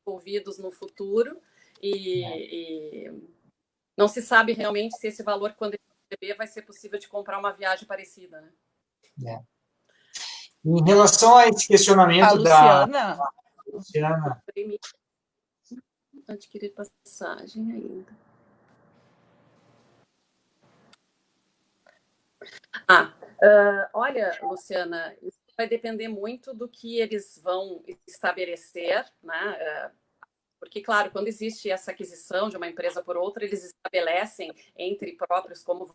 devolvidos no futuro e não se sabe realmente se esse valor, quando ele receber, vai ser possível de comprar uma viagem parecida, né? Em relação a esse questionamento Luciana. da Luciana, adquirir passagem ainda. Olha, Luciana, isso vai depender muito do que eles vão estabelecer, né? Porque, claro, quando existe essa aquisição de uma empresa por outra, eles estabelecem entre próprios como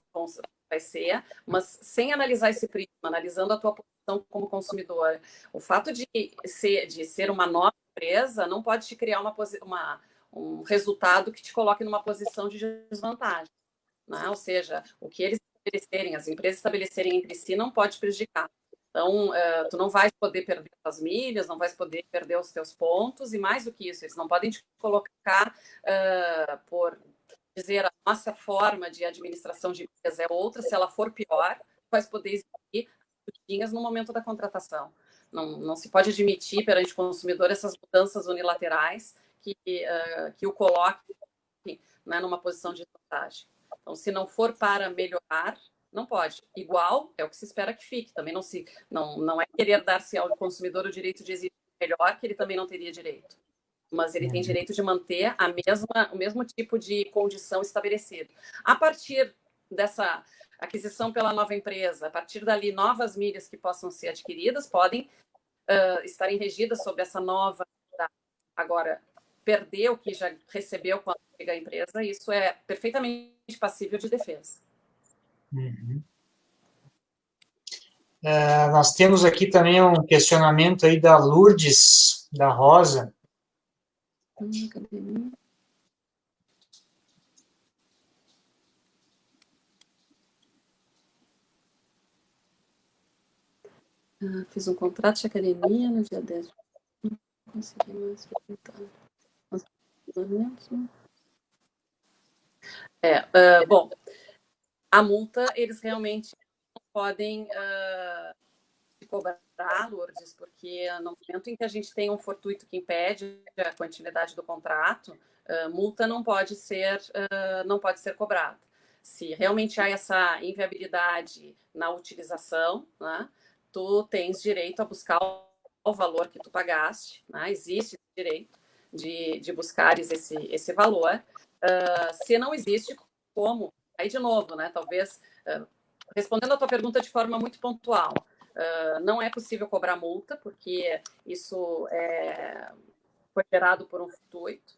vai ser, mas sem analisar esse prisma, analisando a tua posição como consumidor. O fato de ser uma nova empresa não pode te criar um resultado que te coloque numa posição de desvantagem. Né? Ou seja, o que eles estabelecerem, as empresas estabelecerem entre si, não pode prejudicar. Então, tu não vais poder perder as milhas, não vais poder perder os teus pontos, e mais do que isso, eles não podem te colocar por dizer a nossa forma de administração de milhas é outra, se ela for pior, tu vais poder exigir as no momento da contratação. Não se pode admitir perante o consumidor essas mudanças unilaterais que o coloquem, né, numa posição de desvantagem. Então, se não for para melhorar, não pode. Igual é o que se espera que fique. Também não é querer dar-se ao consumidor o direito de exigir melhor, que ele também não teria direito. Mas ele tem direito de manter o mesmo tipo de condição estabelecida. A partir dessa aquisição pela nova empresa, a partir dali, novas milhas que possam ser adquiridas podem estarem regidas sobre essa nova... Agora, perder o que já recebeu quando chega a empresa, isso é perfeitamente passível de defesa. Uhum. Nós temos aqui também um questionamento aí da Lourdes, da Rosa. Fiz um contrato de academia no dia 10. Não consegui mais bom, a multa, eles realmente não podem cobrar, Lourdes, porque no momento em que a gente tem um fortuito que impede a continuidade do contrato, multa não pode ser cobrada. Se realmente há essa inviabilidade na utilização, né, tu tens direito a buscar o valor que tu pagaste, né, existe direito de buscares esse valor. Se não existe, como? Aí, de novo, né, talvez, respondendo a tua pergunta de forma muito pontual, não é possível cobrar multa, porque isso foi gerado por um fortuito.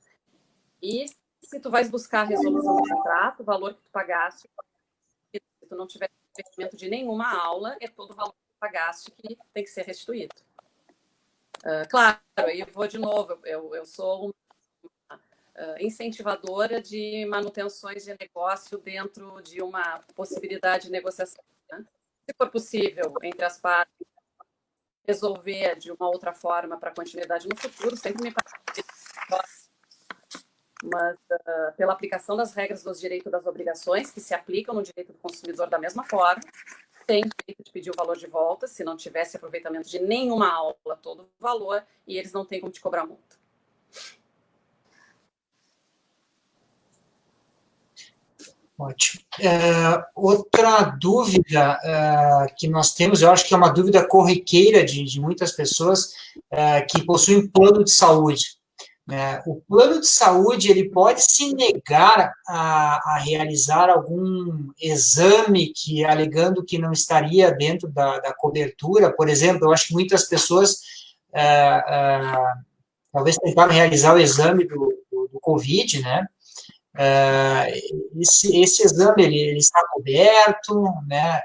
E se tu vais buscar a resolução do contrato, o valor que tu pagaste, se tu não tiver investimento de nenhuma aula, é todo o valor que tu pagaste que tem que ser restituído. Claro, aí eu vou de novo, eu sou uma incentivadora de manutenções de negócio dentro de uma possibilidade de negociação. Né? Se for possível, entre as partes, resolver de uma outra forma para continuidade no futuro, sempre me parece. Mas pela aplicação das regras dos direitos e das obrigações, que se aplicam no direito do consumidor da mesma forma, tem direito de pedir o valor de volta, se não tivesse aproveitamento de nenhuma aula, todo o valor, e eles não têm como te cobrar multa. Ótimo. Outra dúvida que nós temos, eu acho que é uma dúvida corriqueira de muitas pessoas que possuem plano de saúde. O plano de saúde ele pode se negar a realizar algum exame que alegando que não estaria dentro da cobertura. Por exemplo, eu acho que muitas pessoas talvez tentaram realizar o exame do Covid, né? Esse exame ele está coberto, né?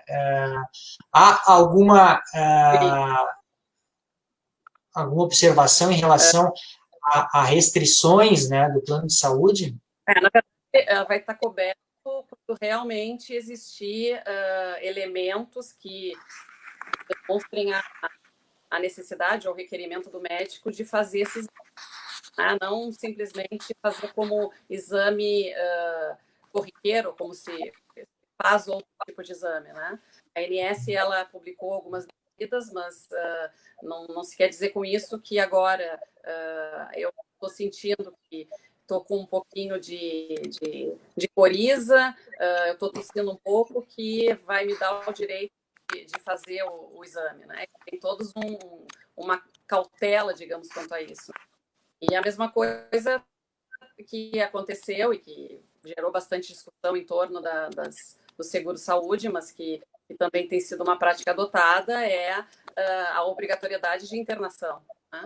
Há alguma observação em relação a restrições, né, do plano de saúde? Na verdade, vai estar coberto quando realmente existir elementos que demonstrem a necessidade ou requerimento do médico de fazer esses exames. Não simplesmente fazer como exame corriqueiro, como se faz outro tipo de exame. Né? A ANS ela publicou algumas medidas, mas não se quer dizer com isso que agora eu estou sentindo que estou com um pouquinho de coriza, eu estou tossindo um pouco, que vai me dar o direito de fazer o exame. Né? Tem todos uma cautela, digamos, quanto a isso. E a mesma coisa que aconteceu e que gerou bastante discussão em torno do seguro-saúde, mas que também tem sido uma prática adotada, é a obrigatoriedade de internação. Né?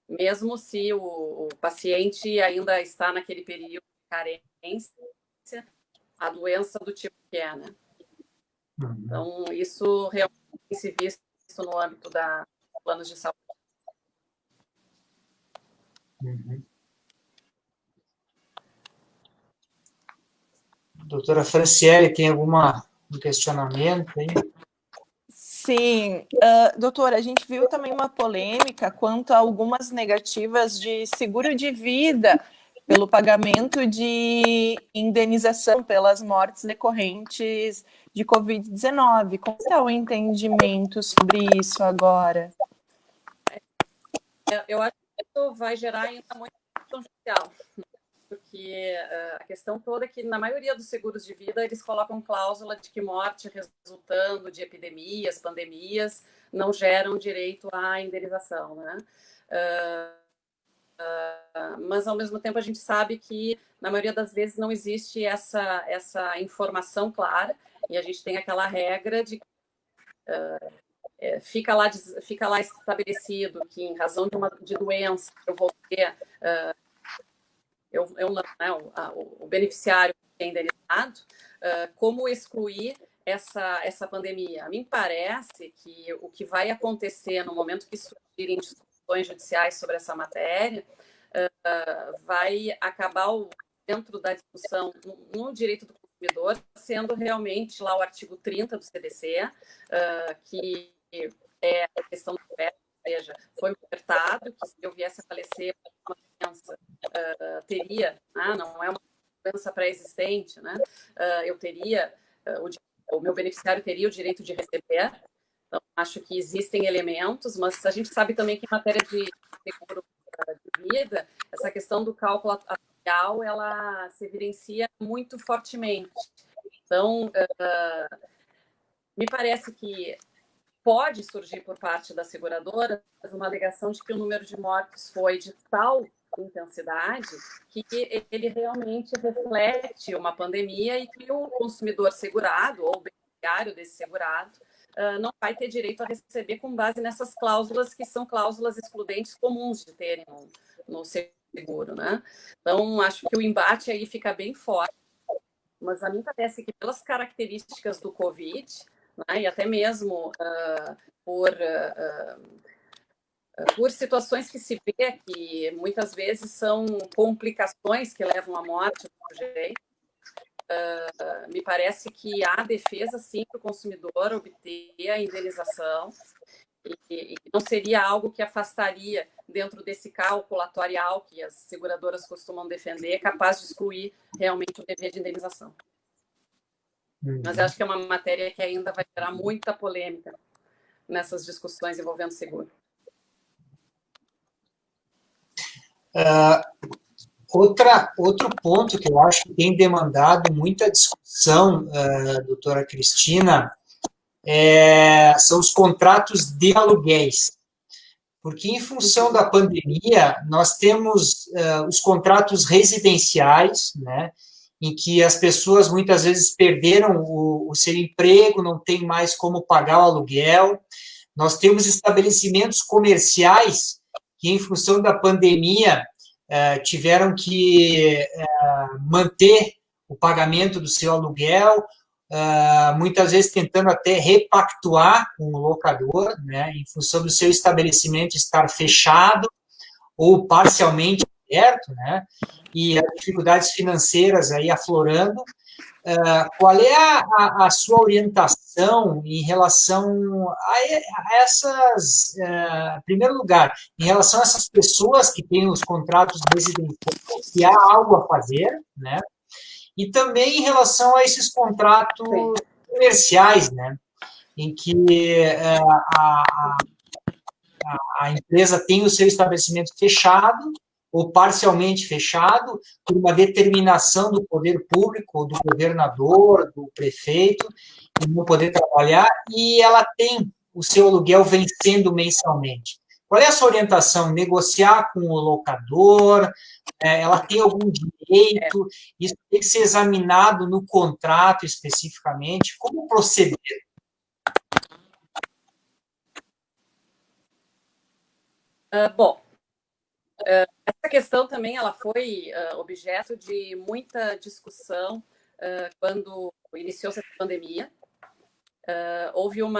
Mesmo se o paciente ainda está naquele período de carência, a doença do tipo que é. Né? Então, isso realmente tem se visto no âmbito da planos de saúde. Doutora Franciele, tem algum questionamento aí? Sim, doutora, a gente viu também uma polêmica quanto a algumas negativas de seguro de vida pelo pagamento de indenização pelas mortes decorrentes de Covid-19. Como está o entendimento sobre isso agora? Eu acho que isso vai gerar ainda muita discussão judicial, porque a questão toda é que, na maioria dos seguros de vida, eles colocam cláusula de que morte resultando de epidemias, pandemias, não geram direito à indenização. Né? Mas, ao mesmo tempo, a gente sabe que, na maioria das vezes, não existe essa informação clara, e a gente tem aquela regra de fica lá estabelecido que, em razão de doença, eu vou ter o beneficiário é indenizado, como excluir essa pandemia? A mim parece que o que vai acontecer no momento que surgirem discussões judiciais sobre essa matéria vai acabar dentro da discussão no direito do consumidor, sendo realmente lá o artigo 30 do CDC, que é a questão do pé, ou seja, foi apertado que se eu viesse a falecer uma doença, teria, não é uma doença pré-existente, né? Eu teria, o meu beneficiário teria o direito de receber. Então, acho que existem elementos, mas a gente sabe também que em matéria de seguro de vida, essa questão do cálculo atuarial, ela se evidencia muito fortemente. Então, me parece que pode surgir por parte da seguradora uma alegação de que o número de mortes foi de tal intensidade que ele realmente reflete uma pandemia e que o consumidor segurado ou o beneficiário desse segurado não vai ter direito a receber com base nessas cláusulas que são cláusulas excludentes comuns de terem no seguro, né? Então, acho que o embate aí fica bem forte, mas a mim parece que pelas características do Covid, né, e até mesmo por situações que se vê que muitas vezes são complicações que levam à morte do sujeito, me parece que há defesa, sim, para o consumidor obter a indenização e não seria algo que afastaria dentro desse cálculo atuarial que as seguradoras costumam defender, capaz de excluir realmente o dever de indenização. Mas eu acho que é uma matéria que ainda vai gerar muita polêmica nessas discussões envolvendo seguro. Outro ponto que eu acho que tem demandado muita discussão, doutora Cristina, são os contratos de aluguéis. Porque, em função da pandemia, nós temos os contratos residenciais, né, em que as pessoas muitas vezes perderam o seu emprego, não tem mais como pagar o aluguel. Nós temos estabelecimentos comerciais que, em função da pandemia, tiveram que manter o pagamento do seu aluguel, muitas vezes tentando até repactuar com o locador, né, em função do seu estabelecimento estar fechado ou parcialmente aberto, né, e as dificuldades financeiras aí aflorando. Qual é a sua orientação em relação a essas, em primeiro lugar, em relação a essas pessoas que têm os contratos residenciais, se há algo a fazer, né? E também em relação a esses contratos comerciais, né? Em que a empresa tem o seu estabelecimento fechado ou parcialmente fechado por uma determinação do poder público, do governador, do prefeito, de não poder trabalhar, e ela tem o seu aluguel vencendo mensalmente. Qual é a sua orientação? Negociar com o locador? Ela tem algum direito? Isso tem que ser examinado no contrato especificamente? Como proceder? Bom, essa questão também ela foi objeto de muita discussão quando iniciou-se a pandemia. Houve no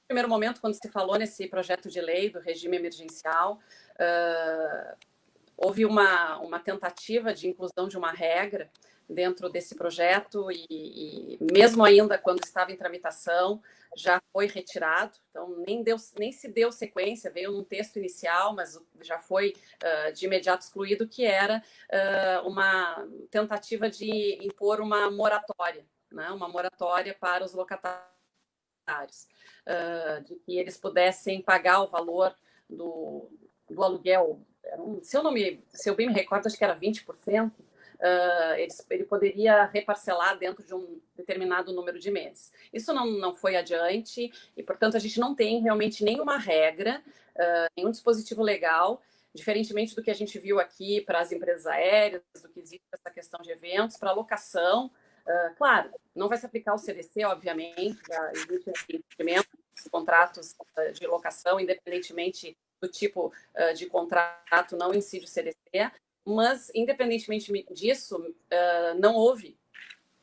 primeiro momento, quando se falou nesse projeto de lei do regime emergencial, houve uma tentativa de inclusão de uma regra dentro desse projeto e mesmo ainda quando estava em tramitação, já foi retirado, então nem se deu sequência, veio num texto inicial, mas já foi de imediato excluído, que era uma tentativa de impor uma moratória, né? Uma moratória para os locatários, de que eles pudessem pagar o valor do aluguel. Se eu bem me recordo, acho que era 20%, ele poderia reparcelar dentro de um determinado número de meses. Isso não foi adiante e, portanto, a gente não tem realmente nenhuma regra, nenhum dispositivo legal, diferentemente do que a gente viu aqui para as empresas aéreas, do que existe essa questão de eventos, para locação. Claro, não vai se aplicar o CDC, obviamente, já existe esse contratos de locação, independentemente do tipo de contrato, não incide o CDC, mas, independentemente disso, não houve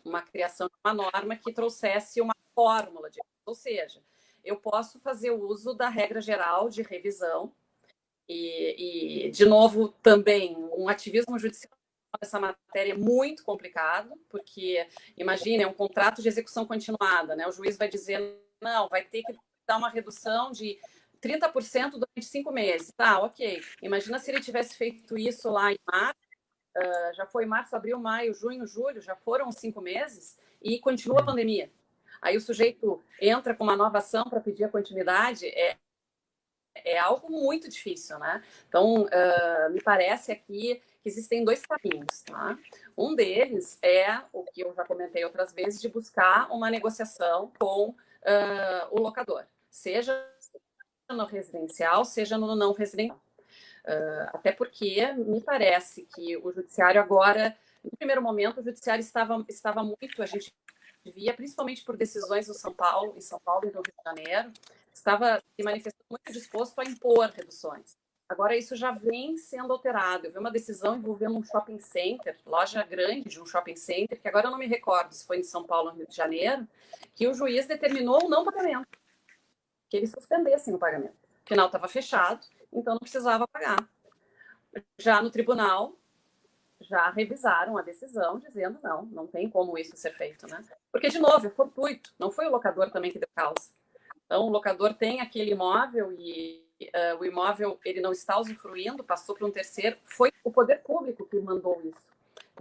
uma criação de uma norma que trouxesse uma fórmula de, ou seja, eu posso fazer uso da regra geral de revisão de novo, também um ativismo judicial nessa matéria é muito complicado, porque, imagine, é um contrato de execução continuada, né? O juiz vai dizer, não, vai ter que dar uma redução de 30% durante 5 meses. Tá, ok. Imagina se ele tivesse feito isso lá em março, já foi março, abril, maio, junho, julho, já foram 5 meses, e continua a pandemia. Aí o sujeito entra com uma nova ação para pedir a continuidade, é algo muito difícil, né? Então, me parece aqui que existem 2 caminhos, tá? Um deles é o que eu já comentei outras vezes, de buscar uma negociação com o locador, seja no residencial, seja no não residencial. Até porque me parece que o judiciário agora, no primeiro momento, o judiciário estava muito, a gente via, principalmente por decisões em São Paulo e no Rio de Janeiro, estava se manifestando muito disposto a impor reduções. Agora, isso já vem sendo alterado. Eu vi uma decisão envolvendo um shopping center, loja grande de um shopping center, que agora eu não me recordo se foi em São Paulo ou no Rio de Janeiro, que o juiz determinou o não pagamento, que eles suspendessem o pagamento. O final estava fechado, então não precisava pagar. Já no tribunal, já revisaram a decisão, dizendo não tem como isso ser feito, né? Porque, de novo, é fortuito, não foi o locador também que deu causa. Então, o locador tem aquele imóvel e o imóvel ele não está usufruindo, passou para um terceiro, foi o poder público que mandou isso.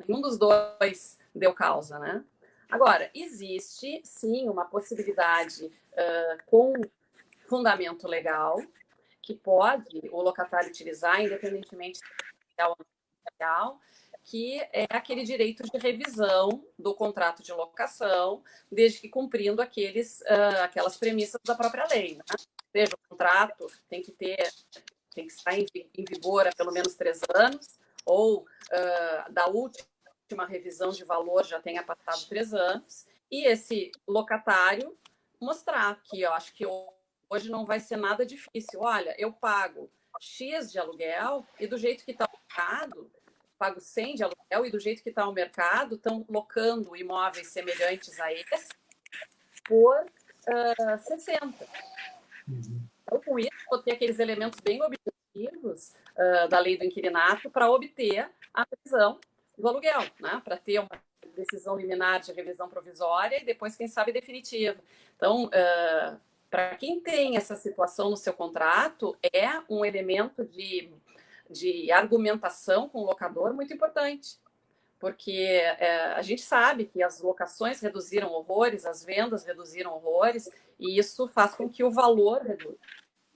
Nenhum dos dois deu causa, né? Agora, existe, sim, uma possibilidade com fundamento legal que pode o locatário utilizar, independentemente se é ou não, que é aquele direito de revisão do contrato de locação, desde que cumprindo aquelas premissas da própria lei, né? Ou seja, o contrato tem que estar em vigor há pelo menos 3 anos, ou da última revisão de valor já tenha passado 3 anos, e esse locatário mostrar que eu acho que hoje não vai ser nada difícil. Olha, eu pago X de aluguel e do jeito que está o mercado, pago 100 de aluguel e do jeito que está o mercado, estão locando imóveis semelhantes a esse por 60. Então, com isso, vou ter aqueles elementos bem objetivos da lei do inquilinato para obter a revisão do aluguel, né? Para ter uma decisão liminar de revisão provisória e depois, quem sabe, definitiva. Então, para quem tem essa situação no seu contrato, é um elemento de argumentação com o locador muito importante, porque a gente sabe que as locações reduziram horrores, as vendas reduziram horrores, e isso faz com que o valor reduza.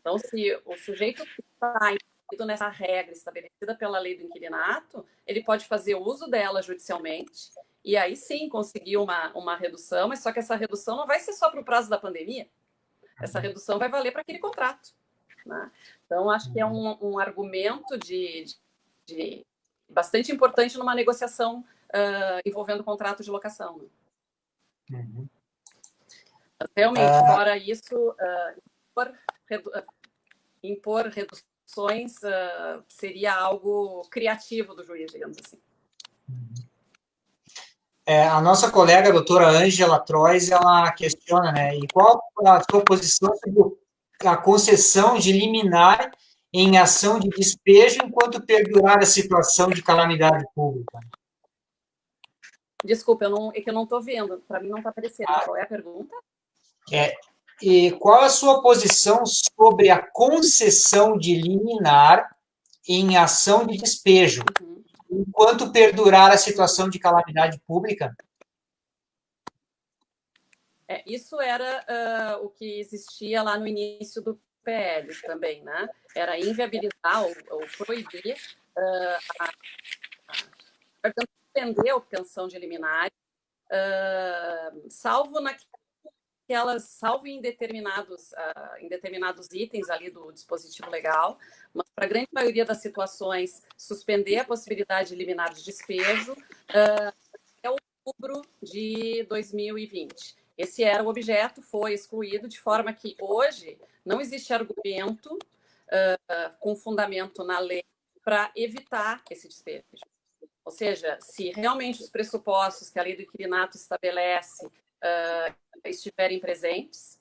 Então, se o sujeito está incluído nessa regra estabelecida pela lei do inquilinato, ele pode fazer uso dela judicialmente, e aí sim conseguir uma redução, mas só que essa redução não vai ser só para o prazo da pandemia, essa redução vai valer para aquele contrato, né? Então, acho que é um argumento bastante importante numa negociação envolvendo contrato de locação. Uhum. Realmente, fora isso, impor reduções seria algo criativo do juiz, digamos assim. A nossa colega, a doutora Ângela Trois, ela questiona, né, e qual a sua posição sobre a concessão de liminar em ação de despejo enquanto perdurar a situação de calamidade pública? Desculpa, é que eu não estou vendo, para mim não está aparecendo. Qual é a pergunta? E qual a sua posição sobre a concessão de liminar em ação de despejo, enquanto perdurar a situação de calamidade pública? Isso era o que existia lá no início do PL também, né? Era inviabilizar ou proibir suspender a obtenção de liminar, salvo em determinados itens ali do dispositivo legal, mas para a grande maioria das situações, suspender a possibilidade de liminar de despejo até outubro de 2020. Esse era o objeto, foi excluído, de forma que hoje não existe argumento com fundamento na lei para evitar esse despejo. Ou seja, se realmente os pressupostos que a lei do inquilinato estabelece estiverem presentes,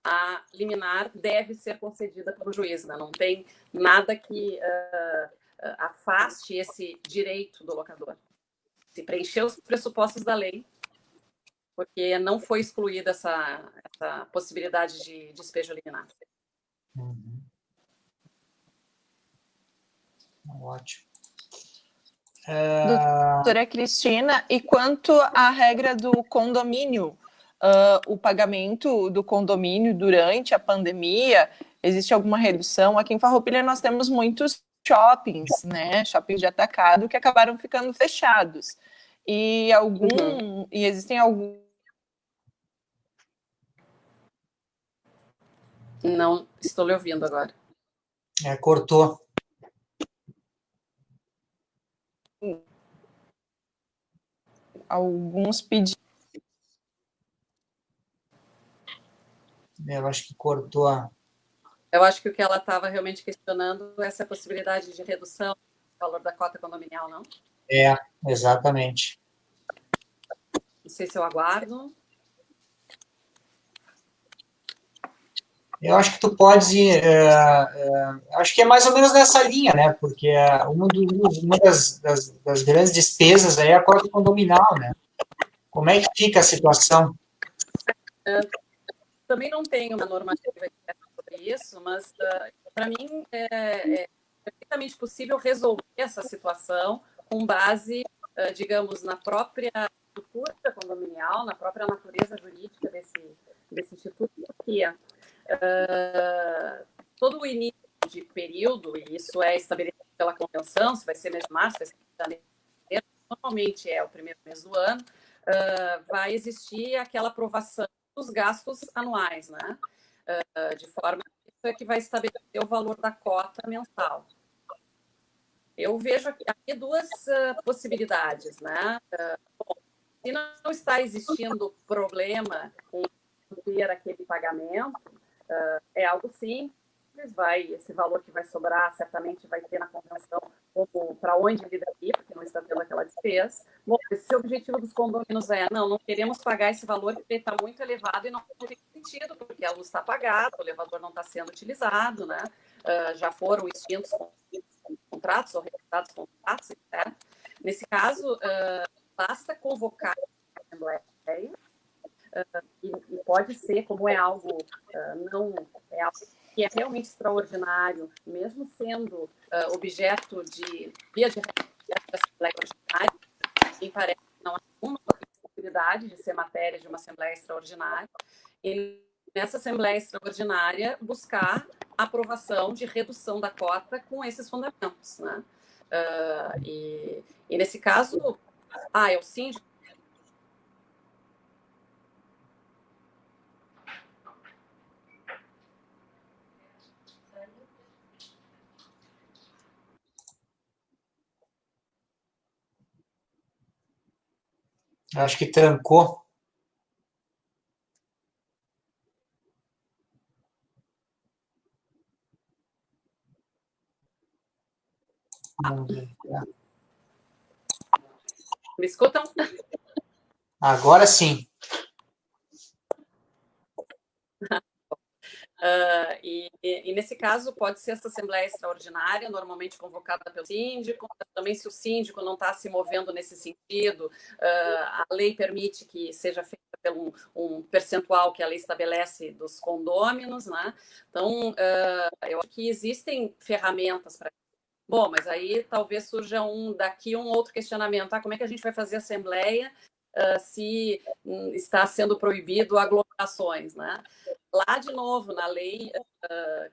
a liminar deve ser concedida pelo juiz, né? Não tem nada que afaste esse direito do locador. Se preencher os pressupostos da lei, porque não foi excluída essa possibilidade de despejo liminar. Uhum. Ótimo. Doutora Cristina, e quanto à regra do condomínio, o pagamento do condomínio durante a pandemia, existe alguma redução? Aqui em Farroupilha nós temos muitos shoppings, né? Shoppings de atacado que acabaram ficando fechados. E existem alguns. Não estou lhe ouvindo agora. Cortou. Alguns pedidos. Eu acho que cortou. Eu acho que o que ela estava realmente questionando é essa possibilidade de redução do valor da cota condominial, não? Exatamente. Não sei se eu aguardo. Eu acho que tu podes ir, acho que é mais ou menos nessa linha, né? Porque uma das grandes despesas aí é a cota condominal, né? Como é que fica a situação? Também não tenho uma normativa sobre isso, mas para mim é perfeitamente possível resolver essa situação com base, digamos, na própria estrutura condominial, na própria natureza jurídica desse instituto, porque todo o início de período, e isso é estabelecido pela convenção, se vai ser mês de março, vai ser mês de janeiro, normalmente é o primeiro mês do ano, vai existir aquela aprovação dos gastos anuais, né? De forma que vai estabelecer o valor da cota mensal. Eu vejo aqui duas possibilidades, né? Bom, se não está existindo problema com ter aquele pagamento, é algo simples, esse valor que vai sobrar certamente vai ter na convenção como para onde ele deve ir, porque não está tendo aquela despesa. Bom, se o objetivo dos condôminos não queremos pagar esse valor porque está muito elevado e não tem sentido, porque a luz está apagada, o elevador não está sendo utilizado, né? Já foram extintos contratos ou realizados contratos, etc. Nesse caso, basta convocar a Assembleia e pode ser, como é algo não é algo que é realmente extraordinário, mesmo sendo objeto de via de Assembleia Ordinária, me parece que não há nenhuma possibilidade de ser matéria de uma Assembleia Extraordinária, e nessa Assembleia Extraordinária buscar a aprovação de redução da cota com esses fundamentos, né? E nesse caso, é o síndico. Acho que trancou. Vamos ver. Me escutam? Agora sim. E nesse caso pode ser essa Assembleia Extraordinária, normalmente convocada pelo síndico, mas também se o síndico não está se movendo nesse sentido, a lei permite que seja feita pelo um percentual que a lei estabelece dos condôminos, né? Então, eu acho que existem ferramentas para. Bom, mas aí talvez surja daqui um outro questionamento, como é que a gente vai fazer a Assembleia se está sendo proibido aglomerações, né? Lá, de novo, na lei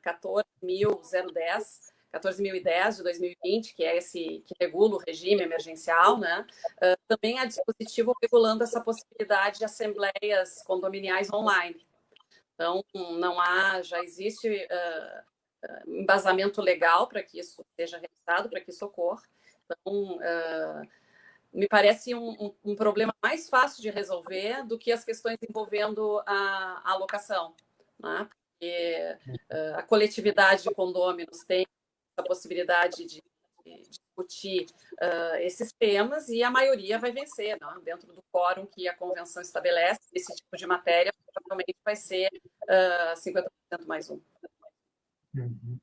14.010 de 2020, que é esse que regula o regime emergencial, né? Também há dispositivo regulando essa possibilidade de assembleias condominiais online. Então, já existe embasamento legal para que isso seja realizado, para que isso ocorra. Então, me parece um problema mais fácil de resolver do que as questões envolvendo a alocação, né? Porque a coletividade de condôminos tem a possibilidade de discutir esses temas e a maioria vai vencer, né? Dentro do quórum que a convenção estabelece, esse tipo de matéria provavelmente vai ser 50% mais um. Uhum.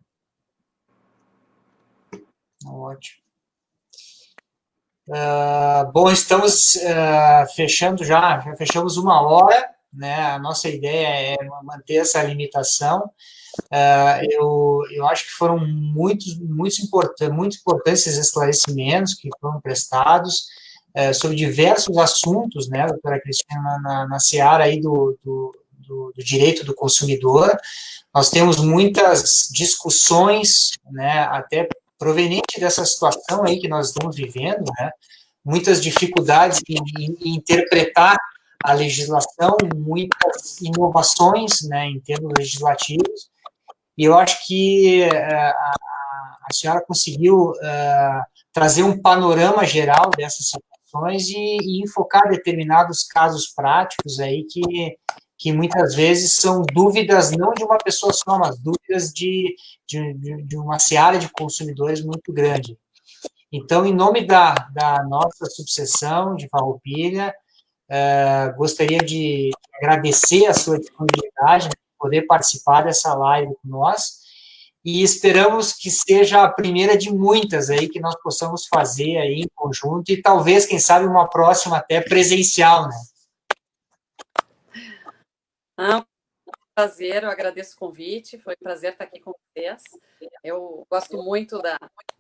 Ótimo. Bom, estamos fechando já fechamos 1 hora, né? A nossa ideia é manter essa limitação. Eu acho que foram muito importantes esses esclarecimentos que foram prestados sobre diversos assuntos, né, doutora Cristina, na seara aí do direito do consumidor. Nós temos muitas discussões, né, até proveniente dessa situação aí que nós estamos vivendo, né, muitas dificuldades em interpretar a legislação, muitas inovações, né, em termos legislativos, e eu acho que a senhora conseguiu trazer um panorama geral dessas situações e enfocar determinados casos práticos aí que muitas vezes são dúvidas não de uma pessoa só, mas dúvidas de uma seara de consumidores muito grande. Então, em nome da nossa subseção de Farroupilha, gostaria de agradecer a sua disponibilidade, poder participar dessa live com nós, e esperamos que seja a primeira de muitas aí que nós possamos fazer aí em conjunto, e talvez, quem sabe, uma próxima até presencial, né? Prazer, eu agradeço o convite, foi um prazer estar aqui com vocês. Eu gosto muito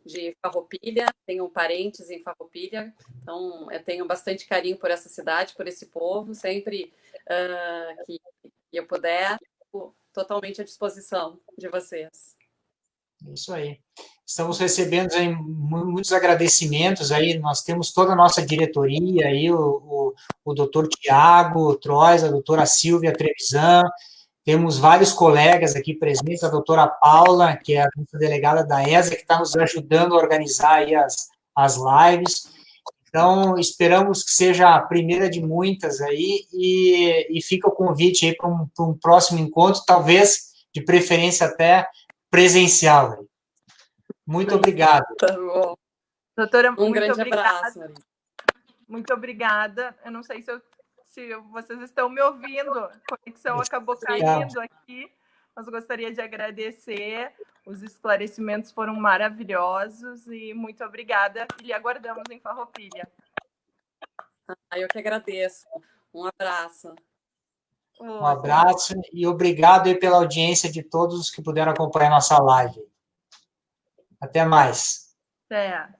de Farroupilha, tenho parentes em Farroupilha, então eu tenho bastante carinho por essa cidade, por esse povo, sempre que eu puder, fico totalmente à disposição de vocês. É isso aí. Estamos recebendo aí muitos agradecimentos aí, nós temos toda a nossa diretoria aí, o doutor Tiago Trois, a doutora Silvia Trevisan, temos vários colegas aqui presentes, a doutora Paula, que é a delegada da ESA, que está nos ajudando a organizar aí as lives. Então, esperamos que seja a primeira de muitas aí, e fica o convite aí para um próximo encontro, talvez, de preferência até presencial. Muito obrigado. Tá bom. Doutora, um grande abraço, Maria. Muito obrigada. Eu não sei se vocês estão me ouvindo, a conexão acabou caindo aqui, mas gostaria de agradecer, os esclarecimentos foram maravilhosos e muito obrigada, e lhe aguardamos em Farroupilha. Eu que agradeço. Um abraço. Um abraço e obrigado aí pela audiência de todos que puderam acompanhar nossa live. Até mais. Até.